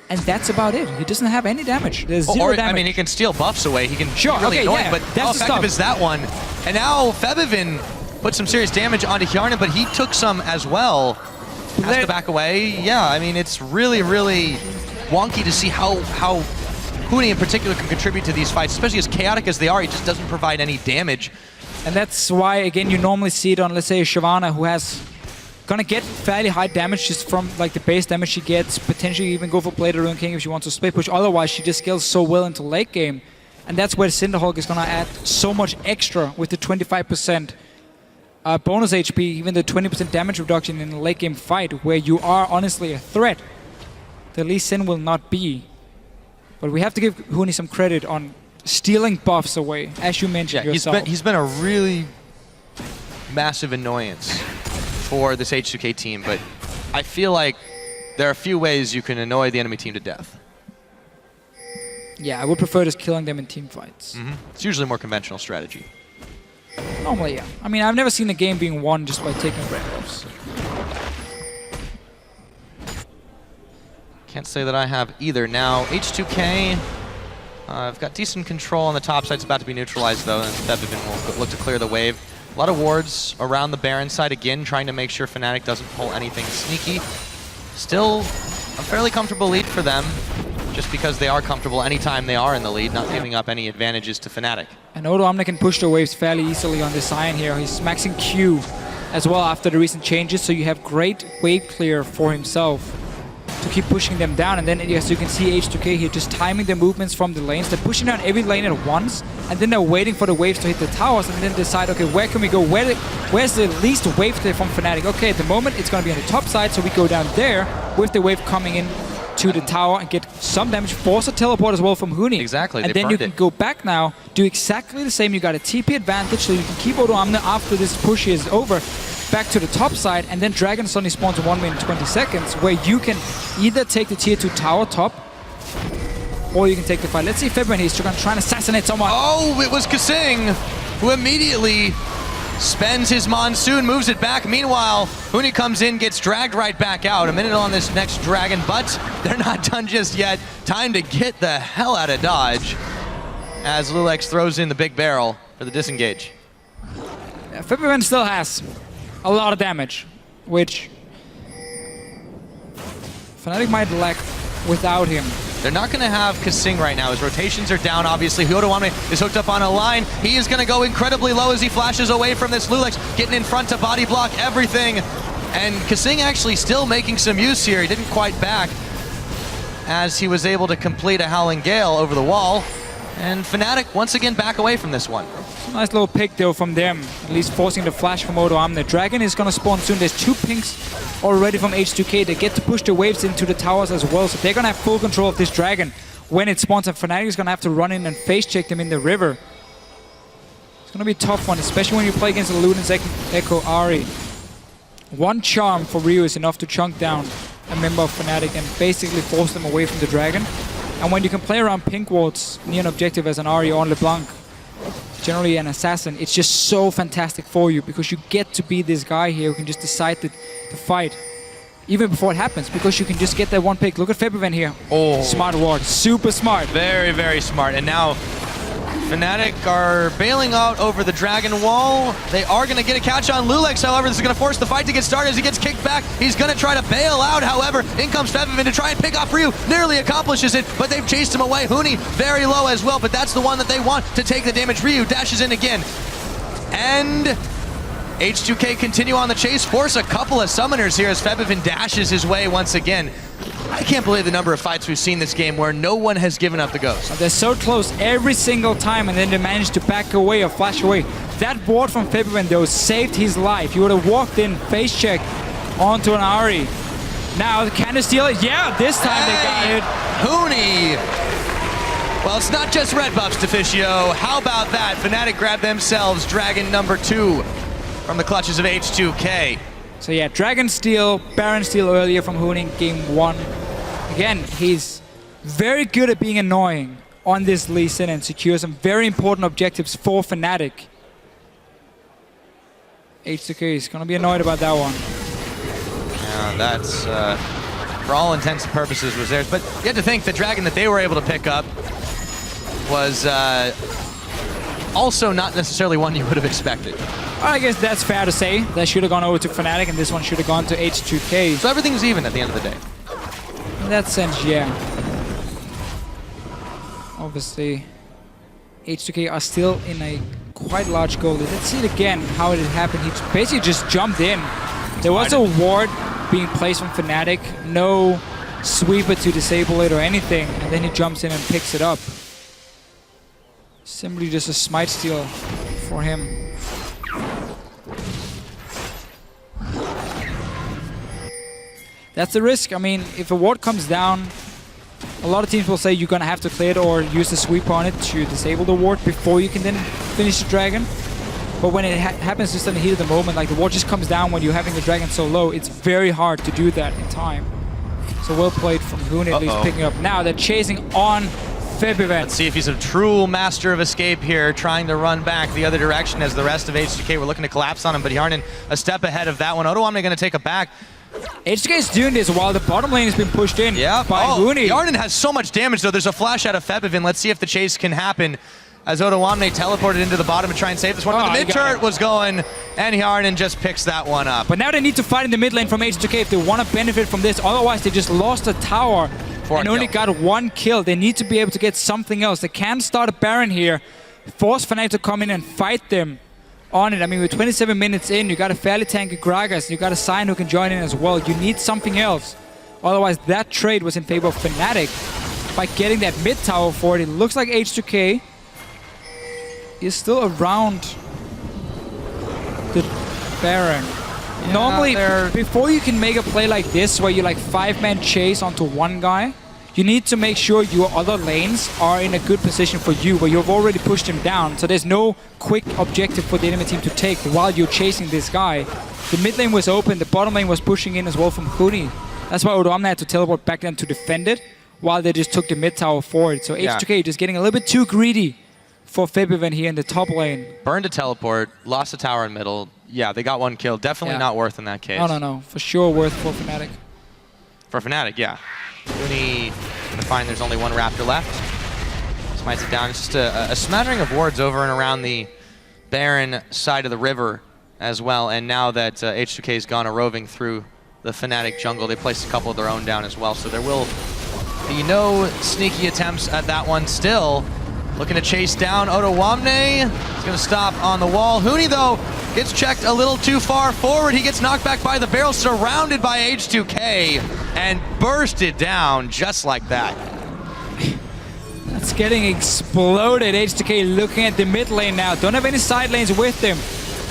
and that's about it. He doesn't have any damage. There's zero damage. I mean, he can steal buffs away. He can sure, really okay, annoying, yeah, but how effective is that one? And now Febiven put some serious damage onto Hjarnan, but he took some as well. Has to back away. Yeah, I mean, it's really, really wonky to see how Huni in particular can contribute to these fights, especially as chaotic as they are. He just doesn't provide any damage. And that's why, again, you normally see it on, let's say, Shyvana, who has gonna get fairly high damage just from like the base damage she gets, potentially even go for Blade of Ruin King if she wants to split push. Otherwise, she just scales so well into late game. And that's where Cinderhulk is gonna add so much extra with the 25% bonus HP, even the 20% damage reduction in a late game fight, where you are honestly a threat. The Lee Sin will not be. But we have to give Huni some credit on stealing buffs away, as you mentioned yourself. He's been a really massive annoyance for this H2K team, but I feel like there are a few ways you can annoy the enemy team to death. Yeah, I would prefer just killing them in team fights. It's usually a more conventional strategy. Normally, yeah. I mean, I've never seen a game being won just by taking red buffs. Can't say that I have either. Now, H2K, I've got decent control on the top side. It's about to be neutralized, though, and Febiven will look to clear the wave. A lot of wards around the Baron side, again, trying to make sure Fnatic doesn't pull anything sneaky. Still a fairly comfortable lead for them, just because they are comfortable anytime they are in the lead, not giving up any advantages to Fnatic. And Odo Omni can push the waves fairly easily on this Sion here. He's maxing Q as well after the recent changes, so you have great wave clear for himself to keep pushing them down. And then, as you can see, H2K here just timing the movements from the lanes. They're pushing down every lane at once, and then they're waiting for the waves to hit the towers, and then decide, okay, where can we go? Where's the least wave clear from Fnatic? Okay, at the moment, it's going to be on the top side, so we go down there with the wave coming in to the tower and get some damage. Force a teleport as well from Huni. Exactly, and then you can go back now, do exactly the same. You got a TP advantage, so you can keep Odo Omni after this push is over, back to the top side, and then Dragon suddenly spawns in 1 minute 20 seconds, where you can either take the tier 2 tower top, or you can take the fight. Let's see if Febiven is trying to assassinate someone. Oh, it was Kasing, who immediately spends his Monsoon, moves it back. Meanwhile, Huni comes in, gets dragged right back out. A minute on this next Dragon, but they're not done just yet. Time to get the hell out of Dodge, as Lulex throws in the big barrel for the disengage. Yeah, Febiven still has a lot of damage, which Fnatic might lack without him. They're not going to have Kasing right now. His rotations are down, obviously. Odo Omni is hooked up on a line. He is going to go incredibly low as he flashes away from this Lulex, getting in front to body block everything. And Kasing actually still making some use here. He didn't quite back as he was able to complete a Howling Gale over the wall. And Fnatic once again back away from this one. Nice little pick though from them, at least forcing the flash from Odo Omni. Dragon is gonna spawn soon. There's 2 pinks already from H2K. They get to push the waves into the towers as well, so they're gonna have full control of this Dragon when it spawns, and Fnatic is gonna have to run in and face check them in the river. It's gonna be a tough one, especially when you play against the Luden's Echo Ahri. 1 charm for Rio is enough to chunk down a member of Fnatic and basically force them away from the Dragon. And when you can play around pink wards near an objective as an Ahri or LeBlanc, generally an assassin, it's just so fantastic for you, because you get to be this guy here who can just decide the fight. even before it happens, because you can just get that one pick. Look at Febiven here. Oh. Smart ward. Super smart. Very, very smart. And now Fnatic are bailing out over the Dragon Wall. They are going to get a catch on Lulex, however. This is going to force the fight to get started as he gets kicked back. He's going to try to bail out, however. In comes Febiven to try and pick off Ryu. Nearly accomplishes it, but they've chased him away. Huni very low as well, but that's the one that they want to take the damage. Ryu dashes in again. And H2K continue on the chase, force a couple of summoners here as Febiven dashes his way once again. I can't believe the number of fights we've seen this game where no one has given up the ghost. They're so close every single time, and then they manage to back away or flash away. That ward from Febiven, though, saved his life. He would have walked in, face check onto an Ahri. Now, can they steal it? Yeah, this time they got it. Huni! Well, it's not just red buffs, Deficio. How about that? Fnatic grab themselves Dragon number 2 from the clutches of H2K. So yeah, Dragon steal, Baron steal earlier from Huni in game 1. Again, he's very good at being annoying on this Lee Sin and secure some very important objectives for Fnatic. H2K is going to be annoyed about that one. Yeah, that's, for all intents and purposes, was theirs. But you have to think the Dragon that they were able to pick up was also not necessarily one you would have expected. I guess that's fair to say. That should have gone over to Fnatic, and this one should have gone to H2K. So everything's even at the end of the day. In that sense, yeah. Obviously, H2K are still in a quite large goal lead. Let's see it again, how it happened. He basically just jumped in. There was a ward being placed from Fnatic. No sweeper to disable it or anything. And then he jumps in and picks it up. Simply just a smite steal for him. That's the risk. I mean, if a ward comes down, a lot of teams will say you're going to have to clear it or use the sweeper on it to disable the ward before you can then finish the Dragon. But when it happens just in the heat of the moment, like the ward just comes down when you're having the Dragon so low, it's very hard to do that in time. So well played from Huni, at least picking up. Now they're chasing on Febiven. Let's see if he's a true master of escape here, trying to run back the other direction as the rest of H2K were looking to collapse on him, but Yarnin a step ahead of that one. Odoamne going to take it back. H2K is doing this while the bottom lane has been pushed in by Huni. Yarnin has so much damage, though. There's a flash out of Febiven. Let's see if the chase can happen as Odoamne teleported into the bottom to try and save this one. But the mid-turret was going, and Yarnin just picks that one up. But now they need to fight in the mid lane from H2K if they want to benefit from this. Otherwise, they just lost a tower and only got 1 kill. They need to be able to get something else. They can start a Baron here, force Fnatic to come in and fight them on it. I mean, with 27 minutes in, you got a fairly tanky Gragas, you got a Sion who can join in as well. You need something else. Otherwise, that trade was in favor of Fnatic by getting that mid tower for it. It looks like H2K is still around the Baron. Yeah, normally, before you can make a play like this, where you like 5-man chase onto one guy, you need to make sure your other lanes are in a good position for you, where you've already pushed him down. So there's no quick objective for the enemy team to take while you're chasing this guy. The mid lane was open, the bottom lane was pushing in as well from Huni. That's why Odoamne had to teleport back then to defend it, while they just took the mid tower forward. So H2K just getting a little bit too greedy for Febiven here in the top lane. Burned a teleport, lost a tower in middle. Yeah, they got 1 kill. Definitely not worth in that case. No. For sure worth for Fnatic. For Fnatic, yeah. Huni gonna find there's only 1 Raptor left. Smites it down. It's just a smattering of wards over and around the Baron side of the river as well. And now that H2K's gone a roving through the Fnatic jungle, they placed a couple of their own down as well. So there will be no sneaky attempts at that one still. Looking to chase down Odoamne. He's going to stop on the wall. Huni, though, gets checked a little too far forward. He gets knocked back by the barrel, surrounded by H2K, and bursted down just like that. That's getting exploded. H2K looking at the mid lane now. Don't have any side lanes with them.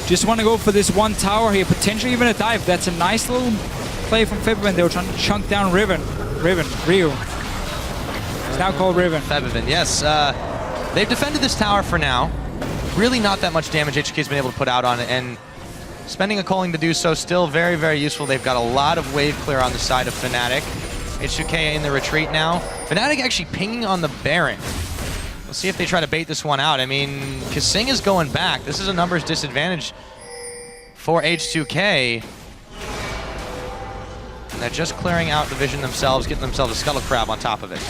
Just want to go for this 1 tower here. Potentially even a dive. That's a nice little play from Febiven. They were trying to chunk down Ryu. It's now called Riven. Febiven, yes. They've defended this tower for now. Really not that much damage H2K's been able to put out on it, and spending a culling to do so still very, very useful. They've got a lot of wave clear on the side of Fnatic. H2K in the retreat now. Fnatic actually pinging on the Baron. We'll see if they try to bait this one out. I mean, Kasing is going back. This is a numbers disadvantage for H2K. And they're just clearing out the vision themselves, getting themselves a Scuttle Crab on top of it.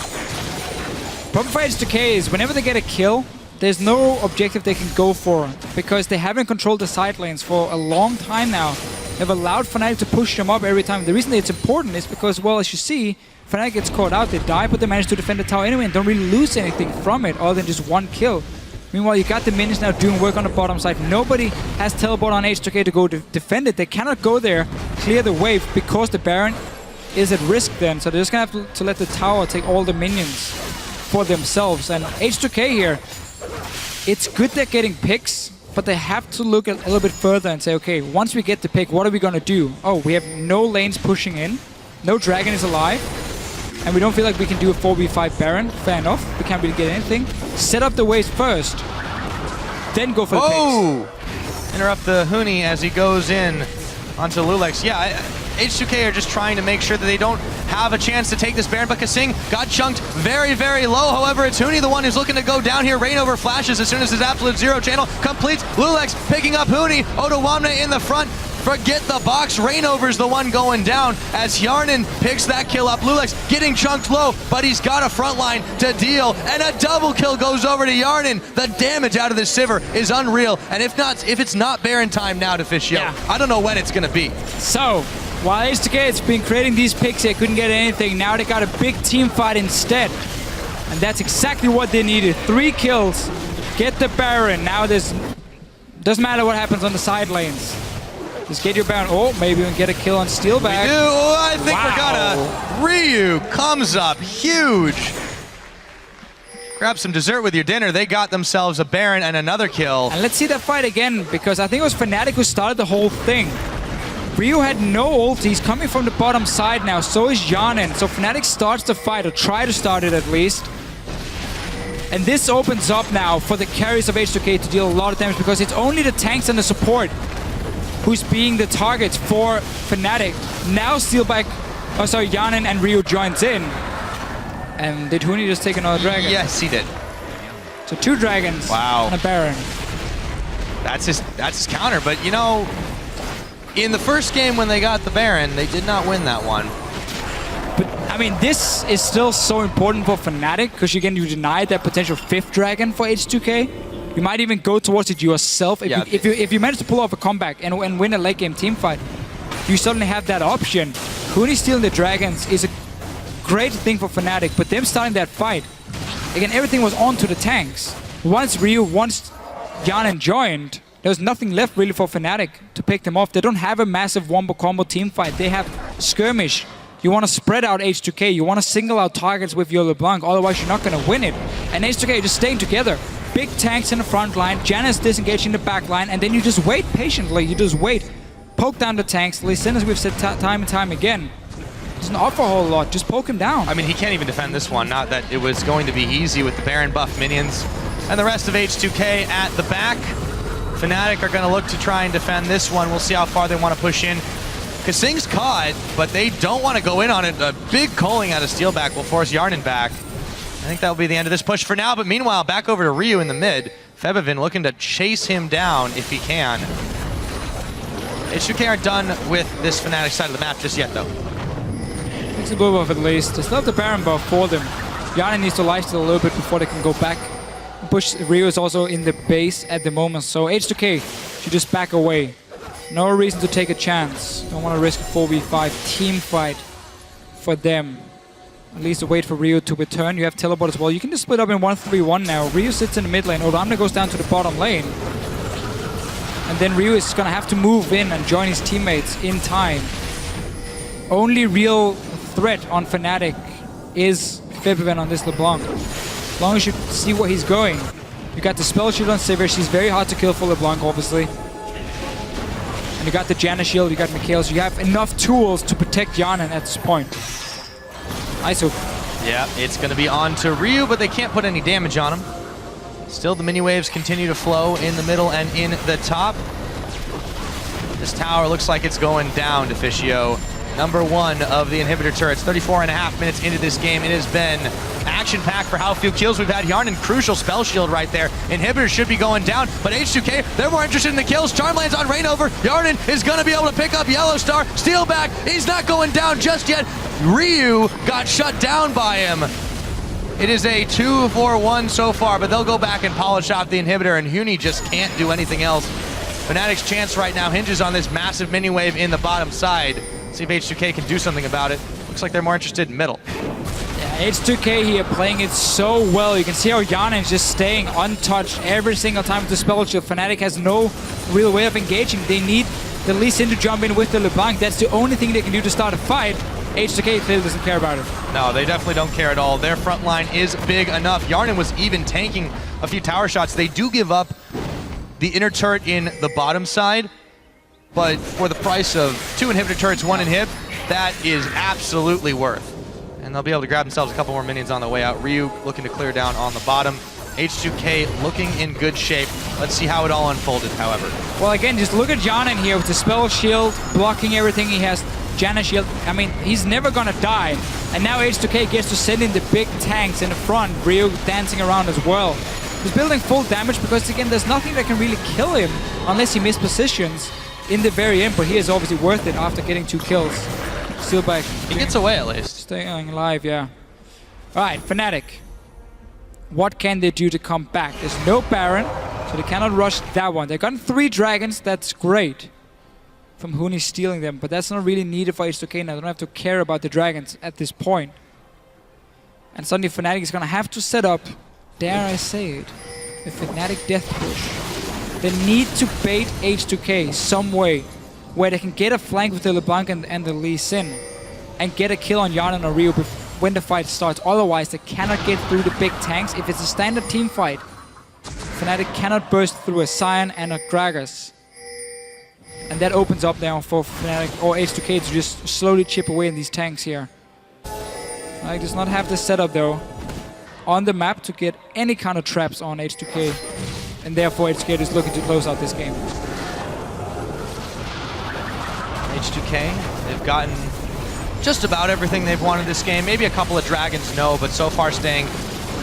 Problem for H2K is whenever they get a kill, there's no objective they can go for because they haven't controlled the side lanes for a long time now. They've allowed Fnatic to push them up every time. The reason it's important is because, well, as you see, Fnatic gets caught out, they die, but they manage to defend the tower anyway and don't really lose anything from it other than just one kill. Meanwhile, you got the minions now doing work on the bottom side. Nobody has teleport on H2K to go defend it. They cannot go there, clear the wave, because the Baron is at risk then. So they're just going to have to let the tower take all the minions for themselves. And H2K here, it's good they're getting picks, but they have to look a little bit further and say, okay, once we get the pick, what are we going to do? Oh, we have no lanes pushing in. No dragon is alive. And we don't feel like we can do a 4v5 Baron. Fair enough. We can't really get anything. Set up the waves first. Then go for the picks. Interrupt the Huni as he goes in onto Lulex. Yeah, H2K are just trying to make sure that they don't have a chance to take this Baron, but Kasing got chunked very, very low. However, it's Huni the one who's looking to go down here. Reignover flashes as soon as his absolute zero channel completes. Lulex picking up Huni. Odawamne in the front. Forget the box. Reignover's the one going down as Yarnan picks that kill up. Lulex getting chunked low, but he's got a front line to deal, and a double kill goes over to Yarnan. The damage out of this Sivir is unreal, and if it's not Baron time now to Fish, I don't know when it's gonna be. So, while H2K has been creating these picks, they couldn't get anything. Now they got a big team fight instead, and that's exactly what they needed. 3 kills, get the Baron. Now doesn't matter what happens on the side lanes. Just get your Baron. Oh, maybe we can get a kill on Steelback. We do. I think we're gonna. Ryu comes up huge. Grab some dessert with your dinner. They got themselves a Baron and another kill. And let's see that fight again, because I think it was Fnatic who started the whole thing. Ryu had no ult. He's coming from the bottom side now. So is Yarnan. So Fnatic starts the fight, or try to start it at least. And this opens up now for the carries of H2K to deal a lot of damage, because it's only the tanks and the support who's being the targets for Fnatic. Now Steelback, Yarnan and Ryu joins in. And did Huni just take another dragon? Yes, he did. So 2 dragons and a Baron. That's his counter, but you know, in the first game when they got the Baron, they did not win that one. But I mean, this is still so important for Fnatic, because again, you denied that potential 5th dragon for H2K. You might even go towards it yourself. If you manage to pull off a comeback and win a late game team fight, you suddenly have that option. Huni stealing the dragons is a great thing for Fnatic, but them starting that fight, again, everything was on to the tanks. Once Yarnan joined, there was nothing left really for Fnatic to pick them off. They don't have a massive wombo combo team fight. They have skirmish. You want to spread out H2K. You want to single out targets with your LeBlanc, otherwise you're not going to win it. And H2K are just staying together. Big tanks in the front line, Janus disengaging the back line, and then you just wait patiently. You just wait. Poke down the tanks. Listen, as we've said time and time again, doesn't offer a whole lot. Just poke him down. I mean, he can't even defend this one. Not that it was going to be easy with the Baron buff minions. And the rest of H2K at the back. Fnatic are going to look to try and defend this one. We'll see how far they want to push in. Kasing's caught, but they don't want to go in on it. A big calling out of Steelback will force Yarnan back. I think that'll be the end of this push for now, but meanwhile, back over to Ryu in the mid. Febevin looking to chase him down if he can. H2K aren't done with this Fnatic side of the map just yet, though. Takes a blue buff at least. They still have the Baron buff for them. Yarnan needs to lifesteal a little bit before they can go back. Push. Ryu is also in the base at the moment, so H2K should just back away. No reason to take a chance. Don't want to risk a 4v5 team fight for them. At least wait for Ryu to return. You have teleport as well. You can just split up in 1-3-1 now. Ryu sits in the mid lane. Odamna goes down to the bottom lane. And then Ryu is going to have to move in and join his teammates in time. Only real threat on Fnatic is Febevin on this LeBlanc. As long as you see where he's going. You got the spell shield on Sivir. She's very hard to kill for LeBlanc, obviously. And you got the Janna shield, you got Mikhail. So you have enough tools to protect Yarnan at this point. Nice hook. Yeah, it's going to be on to Ryu, but they can't put any damage on him. Still, the mini waves continue to flow in the middle and in the top. This tower looks like it's going down, Deficio. Number 1 of the inhibitor turrets. 34.5 minutes into this game. It has been action-packed for how few kills we've had. Yarnin, crucial spell shield right there. Inhibitor should be going down, but H2K, they're more interested in the kills. Charm lands on Rainover. Yarnin is going to be able to pick up Yellow Star. Steal back. He's not going down just yet. Ryu got shut down by him. It is a 2-4-1 so far, but they'll go back and polish off the Inhibitor, and Huni just can't do anything else. Fnatic's chance right now hinges on this massive mini wave in the bottom side. See if H2K can do something about it. Looks like they're more interested in middle. Yeah, H2K here playing it so well. You can see how Yarnin is just staying untouched every single time with the spell shield. Fnatic has no real way of engaging. They need the Lee Sin to jump in with the LeBlanc. That's the only thing they can do to start a fight. H2K clearly doesn't care about it. No, they definitely don't care at all. Their front line is big enough. Yarnin was even tanking a few tower shots. They do give up the inner turret in the bottom side, but for the price of 2 inhibitor turrets, 1 inhib, that is absolutely worth. And they'll be able to grab themselves a couple more minions on the way out. Ryu looking to clear down on the bottom. H2K looking in good shape. Let's see how it all unfolded, however. Well, again, just look at Yarnin here with the spell shield, blocking everything. He has Janna shield. I mean, he's never gonna die. And now H2K gets to send in the big tanks in the front. Ryu dancing around as well. He's building full damage because, again, there's nothing that can really kill him unless he mispositions in the very end. But he is obviously worth it after getting 2 kills. Still back. He gets away at least. Staying alive, yeah. All right, Fnatic. What can they do to come back? There's no Baron, so they cannot rush that one. They've gotten 3 dragons. That's great from Huni stealing them, but that's not really needed for H2K now. They don't have to care about the dragons at this point. And suddenly Fnatic is going to have to set up, dare I say it, a Fnatic death push. They need to bait H2K some way where they can get a flank with the LeBlanc and the Lee Sin and get a kill on Yarnin or Ryu when the fight starts. Otherwise, they cannot get through the big tanks. If it's a standard team fight, Fnatic cannot burst through a Sion and a Gragas. And that opens up now for Fnatic or H2K to just slowly chip away in these tanks here. Fnatic does not have the setup though on the map to get any kind of traps on H2K. And therefore H2K is looking to close out this game. H2K, they've gotten just about everything they've wanted this game. Maybe a couple of dragons, no, but so far staying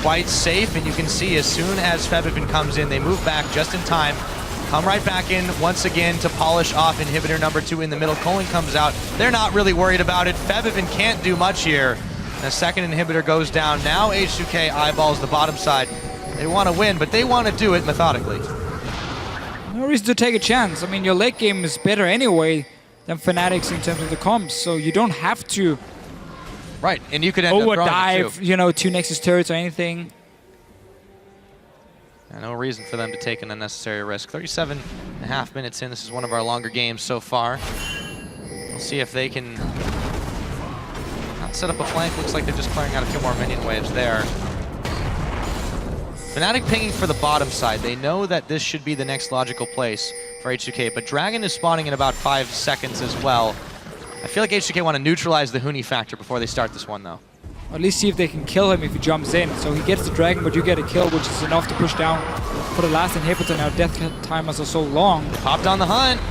quite safe. And you can see as soon as Febivin comes in, they move back just in time. Come right back in once again to polish off inhibitor number 2 in the middle. Colin comes out. They're not really worried about it. Febivin can't do much here. The second inhibitor goes down. Now H2K eyeballs the bottom side. They want to win, but they want to do it methodically. No reason to take a chance. I mean, your late game is better anyway than Fnatic's in terms of the comps, so you don't have to right, and you could end up overdive, you know, 2 Nexus turrets or anything. No reason for them to take an unnecessary risk. 37.5 minutes in. This is one of our longer games so far. We'll see if they can not set up a flank. Looks like they're just clearing out a few more minion waves there. Fnatic pinging for the bottom side. They know that this should be the next logical place for H2K, but Dragon is spawning in about 5 seconds as well. I feel like H2K want to neutralize the Huni factor before they start this one, though. Or at least see if they can kill him if he jumps in. So he gets the Dragon, but you get a kill, which is enough to push down for the last inhibitor. Now death timers are so long. Popped on the hunt,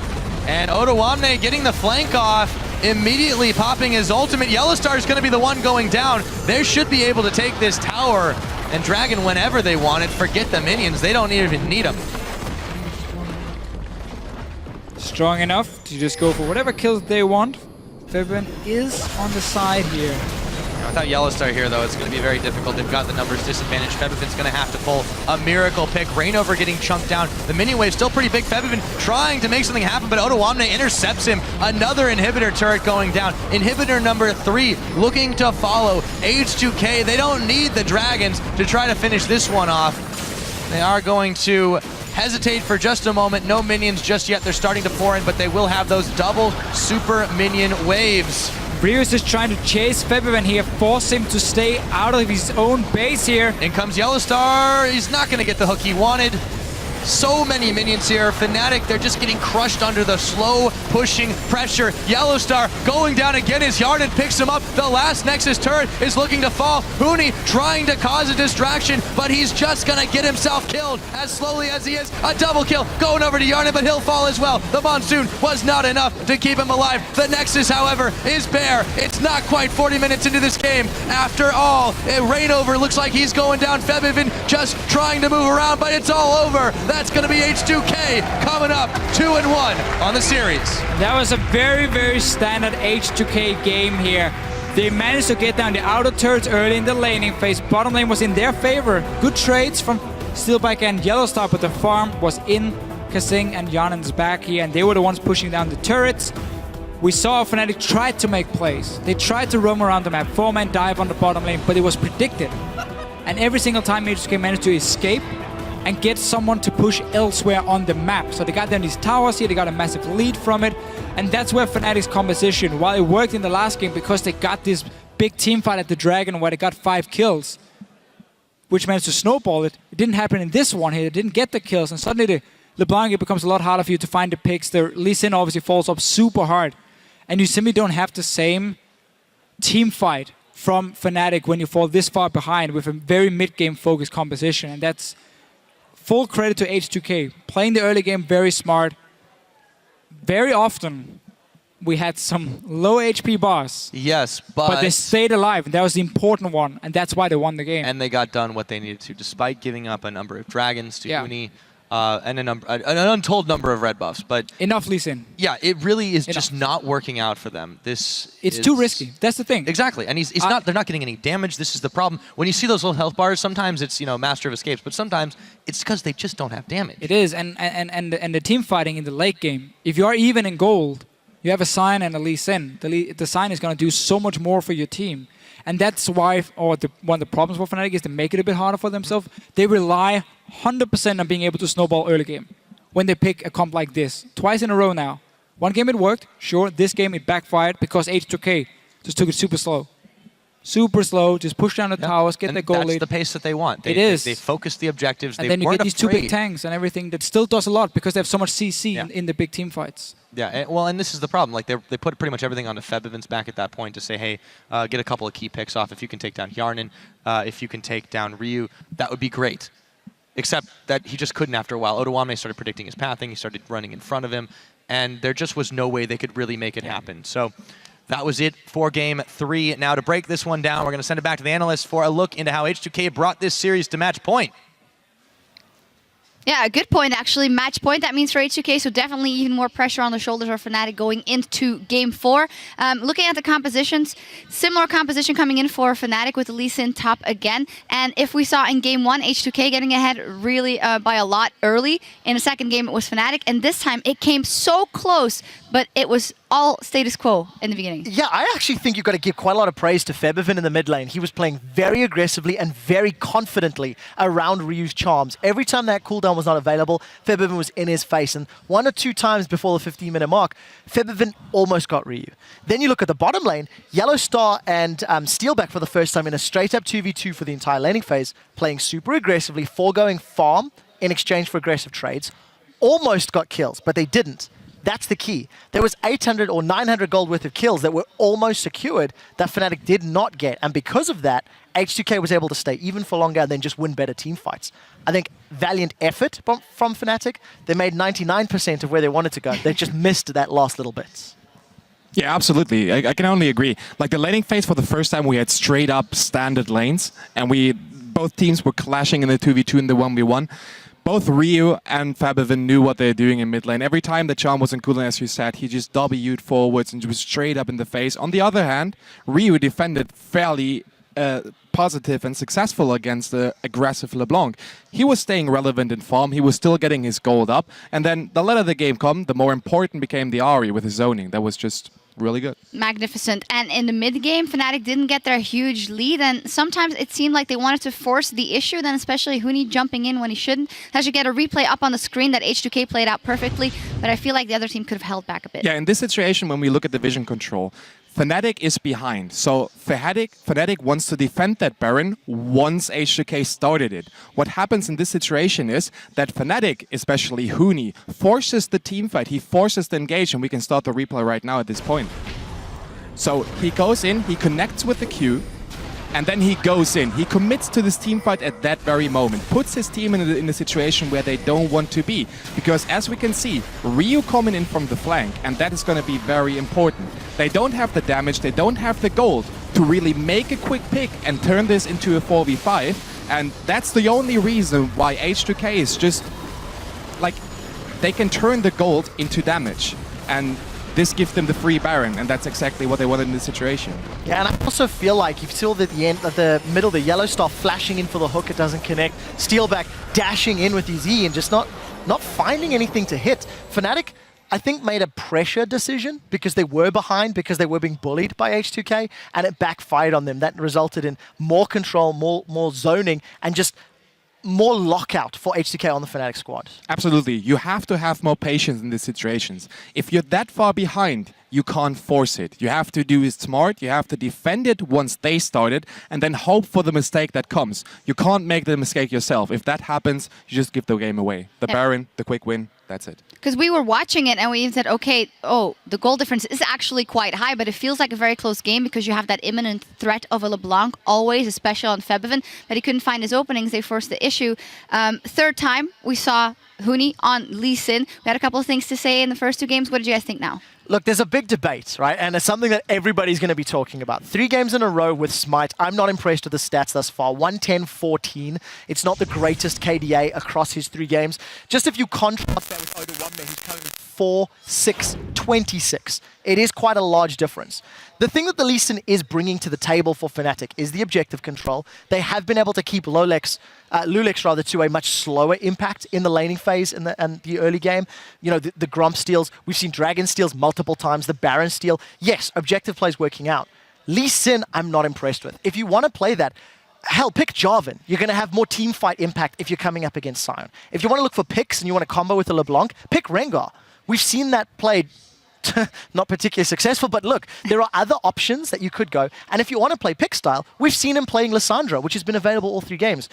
and Odoamne getting the flank off, immediately popping his ultimate. Yellowstar is going to be the one going down. They should be able to take this tower, and Dragon whenever they want it. Forget the minions, they don't even need them. Strong enough to just go for whatever kills they want. Febivin is on the side here. Without Yellowstar here, though, it's going to be very difficult. They've got the numbers disadvantage. Febivin's going to have to pull a miracle pick. Rainover getting chunked down. The mini wave still pretty big. Febivin trying to make something happen, but Odoamne intercepts him. Another inhibitor turret going down. Inhibitor number 3 looking to follow. H2K, they don't need the dragons to try to finish this one off. They are going to hesitate for just a moment. No minions just yet. They're starting to pour in, but they will have those double super minion waves. Ryu is just trying to chase Febivin here, force him to stay out of his own base here. In comes Yellowstar. He's not going to get the hook he wanted. so many minions here. Fnatic, they're just getting crushed under the slow pushing pressure. Yellowstar going down again as Yarden picks him up. The last Nexus turret is looking to fall. Huni trying to cause a distraction, but he's just gonna get himself killed as slowly as he is. A double kill going over to Yarden, but he'll fall as well. The Monsoon was not enough to keep him alive. The Nexus, however, is bare. It's not quite 40 minutes into this game. After all, Rainover looks like he's going down. Febiven just trying to move around, but it's all over. That's gonna be H2K coming up 2-1 on the series. That was a very, very standard H2K game here. They managed to get down the outer turrets early in the laning phase. Bottom lane was in their favor. Good trades from Steelback and Yellowstar, but the farm was in Kasing and Yarnen's back here, and they were the ones pushing down the turrets. We saw Fnatic tried to make plays. They tried to roam around the map, 4-man dive on the bottom lane, but it was predicted. And every single time H2K managed to escape and get someone to push elsewhere on the map. So they got down these towers here, they got a massive lead from it, and that's where Fnatic's composition, while it worked in the last game because they got this big team fight at the Dragon where they got 5 kills, which managed to snowball it. It didn't happen in this one here, they didn't get the kills, and suddenly the LeBlanc, it becomes a lot harder for you to find the picks. The Lee Sin obviously falls up super hard, and you simply don't have the same team fight from Fnatic when you fall this far behind with a very mid-game focused composition, and that's full credit to H2K. Playing the early game very smart. Very often, we had some low HP boss. Yes, but they stayed alive, and that was the important one, and that's why they won the game. And they got done what they needed to, despite giving up a number of dragons to Uni. And an untold number of red buffs, but enough Lee Sin. Yeah, it really is just not working out for them. It's too risky. That's the thing. Exactly, and he's not. They're not getting any damage. This is the problem. When you see those little health bars, sometimes it's Master of Escapes, but sometimes it's because they just don't have damage. It is, and the team fighting in the late game. If you are even in gold, you have a Sign and a Lee Sin. The Sign is going to do so much more for your team. And that's why, one of the problems for Fnatic is to make it a bit harder for themselves. They rely 100% on being able to snowball early game when they pick a comp like this. Twice in a row now. One game it worked, sure. This game it backfired because H2K just took it super slow. Super slow, just push down the towers, get the goal lead. That's the pace that they want. It is. They focus the objectives. And then you get these 2 big tanks and everything that still does a lot because they have so much CC in the big team fights. Yeah, well, and this is the problem. Like they put pretty much everything onto Febiven's back at that point to say, hey, get a couple of key picks off. If you can take down Yarnen, if you can take down Ryu, that would be great. Except that he just couldn't after a while. Otoame started predicting his pathing. He started running in front of him, and there just was no way they could really make it happen. So that was it for Game 3. Now to break this one down, we're going to send it back to the analysts for a look into how H2K brought this series to match point. Yeah, a good point, actually. Match point, that means for H2K, so definitely even more pressure on the shoulders of Fnatic going into Game 4. Looking at the compositions, similar composition coming in for Fnatic with the Lee Sin top again. And if we saw in Game 1, H2K getting ahead really by a lot early. In the second game, it was Fnatic, and this time it came so close, but it was all status quo in the beginning. Yeah, I actually think you've got to give quite a lot of praise to Febiven in the mid lane. He was playing very aggressively and very confidently around Ryu's charms. Every time that cooldown was not available, Febiven was in his face. And 1 or 2 times before the 15-minute mark, Febiven almost got Ryu. Then you look at the bottom lane, Yellowstar and Steelback for the first time in a straight-up 2v2 for the entire laning phase, playing super aggressively, foregoing farm in exchange for aggressive trades. Almost got kills, but they didn't. That's the key. There was 800 or 900 gold worth of kills that were almost secured that Fnatic did not get. And because of that, H2K was able to stay even for longer and then just win better team fights. I think valiant effort from Fnatic. They made 99% of where they wanted to go. They just missed that last little bit. Yeah, absolutely. I can only agree. Like the laning phase, for the first time, we had straight up standard lanes, and both teams were clashing in the 2v2 and the 1v1. Both Ryu and Febiven knew what they were doing in mid lane. Every time the charm was in cooldown, as you said, he just W'd forwards and was straight up in the face. On the other hand, Ryu defended fairly positive and successful against the aggressive LeBlanc. He was staying relevant in farm, he was still getting his gold up, and then the later the game come, the more important became the Ahri with his zoning. That was just really good. Magnificent. And in the mid-game, Fnatic didn't get their huge lead, and sometimes it seemed like they wanted to force the issue, then especially Huni jumping in when he shouldn't. As you get a replay up on the screen that H2K played out perfectly. but I feel like the other team could have held back a bit. Yeah, in this situation, when we look at the vision control, Fnatic is behind. So Fnatic wants to defend that Baron once H2K started it. What happens in this situation is that Fnatic, especially Huni, forces the team fight. He forces the engage, and we can start the replay right now at this point. So he goes in, he connects with the Q, and then he goes in. He commits to this team fight at that very moment, puts his team in a situation where they don't want to be. Because as we can see, Ryu coming in from the flank, and that is going to be very important. They don't have the damage, they don't have the gold to really make a quick pick and turn this into a 4v5. And that's the only reason why H2K is just, like, they can turn the gold into damage. And this gives them the free Baron, and that's exactly what they wanted in this situation. Yeah, and I also feel like you saw at the end, at the middle, the yellow star flashing in for the hook, it doesn't connect. Steelback dashing in with his E and just not finding anything to hit. Fnatic, I think, made a pressure decision because they were behind, because they were being bullied by H2K, and it backfired on them. That resulted in more control, more zoning, and just more lockout for H2K on the Fnatic squad. Absolutely. You have to have more patience in these situations. If you're that far behind, you can't force it. You have to do it smart. You have to defend it once they start it, and then hope for the mistake that comes. You can't make the mistake yourself. If that happens, you just give the game away. The Baron, the quick win, that's it. Because we were watching it and we even said, okay, the goal difference is actually quite high, but it feels like a very close game because you have that imminent threat of a LeBlanc always, especially on Febiven, but he couldn't find his openings. They forced the issue. Third time, we saw Huni on Lee Sin. We had a couple of things to say in the first two games. What did you guys think now? Look, there's a big debate, right? And it's something that everybody's going to be talking about. 3 games in a row with Smite. I'm not impressed with the stats thus far. 110-14. It's not the greatest KDA across his 3 games. Just if you contrast that with Oda Wonder, who's coming 4-6-26. It is quite a large difference. The thing that the Lee Sin is bringing to the table for Fnatic is the objective control. They have been able to keep Lulex to a much slower impact in the laning phase and the early game. You know, the Grump steals. We've seen Dragon steals multiple times. The Baron steal. Yes, objective play is working out. Lee Sin, I'm not impressed with. If you want to play that, hell, pick Jarvan. You're going to have more team fight impact if you're coming up against Sion. If you want to look for picks and you want to combo with a LeBlanc, pick Rengar. We've seen that played not particularly successful, but look, there are other options that you could go. And if you want to play pick style, we've seen him playing Lissandra, which has been available all 3 games.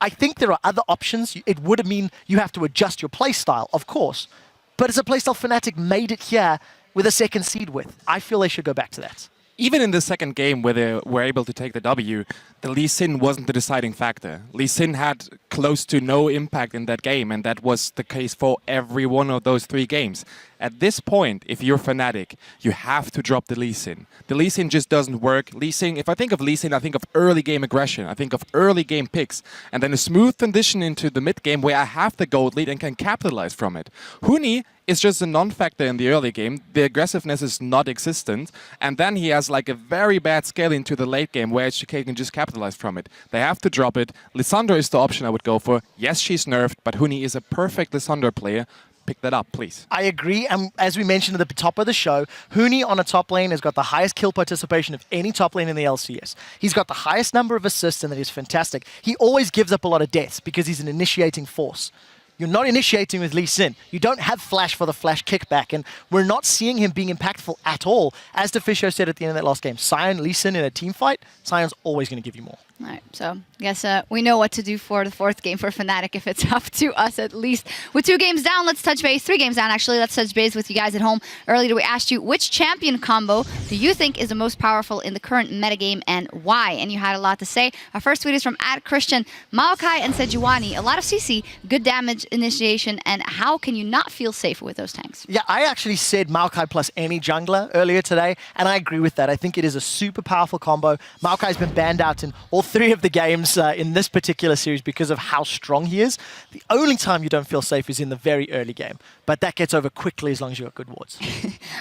I think there are other options. It would mean you have to adjust your play style, of course. But as a playstyle, Fnatic made it here with a second seed with. I feel they should go back to that. Even in the second game where they were able to take the W, the Lee Sin wasn't the deciding factor. Lee Sin had close to no impact in that game, and that was the case for every one of those 3 games. At this point, if you're Fnatic, you have to drop the Lee Sin. The Lee Sin just doesn't work. Lee Sin, if I think of Lee Sin, I think of early game aggression. I think of early game picks. And then a smooth transition into the mid game where I have the gold lead and can capitalize from it. Huni is just a non-factor in the early game. The aggressiveness is not existent. And then he has like a very bad scale into the late game where H2K can just capitalize from it. They have to drop it. Lissandra is the option I would go for. Yes, she's nerfed, but Huni is a perfect Lissandra player. Pick that up, please. I agree. And as we mentioned at the top of the show, Huni on a top lane has got the highest kill participation of any top lane in the LCS. He's got the highest number of assists, and that is fantastic. He always gives up a lot of deaths because he's an initiating force. You're not initiating with Lee Sin. You don't have flash for the flash kickback, and we're not seeing him being impactful at all. As DeFisho said at the end of that last game, Sion, Lee Sin in a team fight, Sion's always going to give you more. All right, so I guess we know what to do for the 4th game for Fnatic if it's up to us at least. With 2 games down, let's touch base. 3 games down, actually. Let's touch base with you guys at home. Earlier, we asked you, which champion combo do you think is the most powerful in the current metagame and why? And you had a lot to say. Our first tweet is from @Christian, Maokai and Sejuani. A lot of CC, good damage initiation, and how can you not feel safer with those tanks? Yeah, I actually said Maokai plus any jungler earlier today, and I agree with that. I think it is a super powerful combo. Maokai's been banned out in all 3 of the games in this particular series because of how strong he is. The only time you don't feel safe is in the very early game, but that gets over quickly as long as you've got good wards.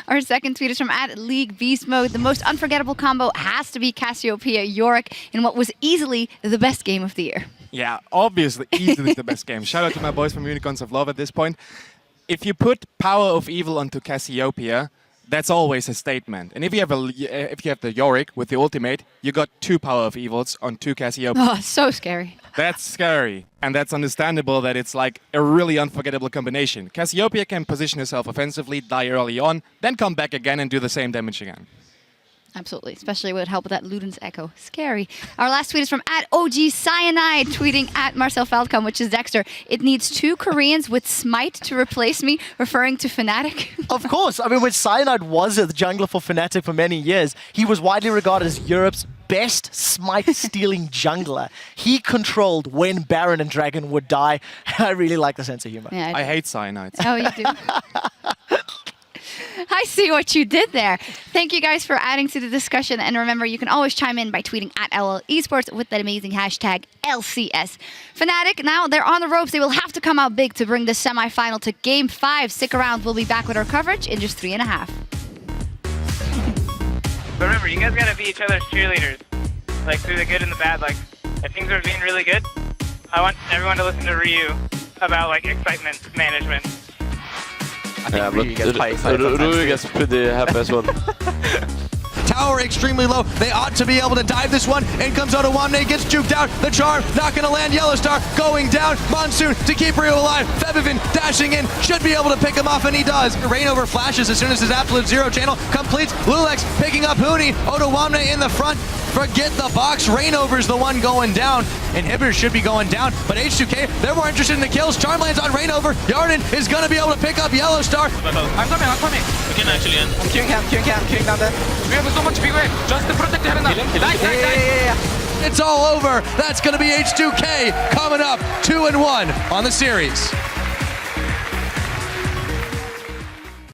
Our second tweet is from @League Beast Mode. The most unforgettable combo has to be Cassiopeia Yorick in what was easily the best game of the year. Yeah, obviously, easily the best game. Shout out to my boys from Unicorns of Love at this point. If you put Power of Evil onto Cassiopeia, that's always a statement. And if you have the Yorick with the ultimate, you got 2 power of evils on 2 Cassiopeia. Oh, so scary. That's scary, and that's understandable that it's like a really unforgettable combination. Cassiopeia can position herself offensively, die early on, then come back again and do the same damage again. Absolutely, especially would help with that Luden's Echo. Scary. Our last tweet is from @OGCyanide, tweeting @Marcel Feldkamp, which is Dexter. It needs 2 Koreans with Smite to replace me, referring to Fnatic. Of course. I mean, when Cyanide was the jungler for Fnatic for many years, he was widely regarded as Europe's best smite-stealing jungler. He controlled when Baron and Dragon would die. I really like the sense of humor. Yeah, I hate cyanides. Oh, you do. I see what you did there. Thank you guys for adding to the discussion. And remember, you can always chime in by tweeting @LL Esports with that amazing hashtag LCS. Fnatic, now they're on the ropes. They will have to come out big to bring the semifinal to Game 5. Stick around. We'll be back with our coverage in just 3.5. But remember, you guys gotta be each other's cheerleaders, like through the good and the bad. Like, if things are being really good, I want everyone to listen to Ryu about like excitement management. Yeah, but Ryu gets pretty happy as well. Tower extremely low. They ought to be able to dive this one. In comes Odawamne, gets juked out. The charm not going to land. Yellow Star going down. Monsoon to keep Ryu alive. Febivin dashing in. Should be able to pick him off, and he does. Rainover flashes as soon as his Absolute Zero channel completes. Lulex picking up Huni. Odawamne in the front. Forget the box. Rainover's the one going down. Inhibitors should be going down, but H2K, they're more interested in the kills. Charm lands on Rainover. Yarden is going to be able to pick up Yellow Star. I'm coming. We can actually end. Queuing down there. We have so much big wave. Just to protect the Helena. Nice. It's all over. That's going to be H2K coming up 2-1 on the series.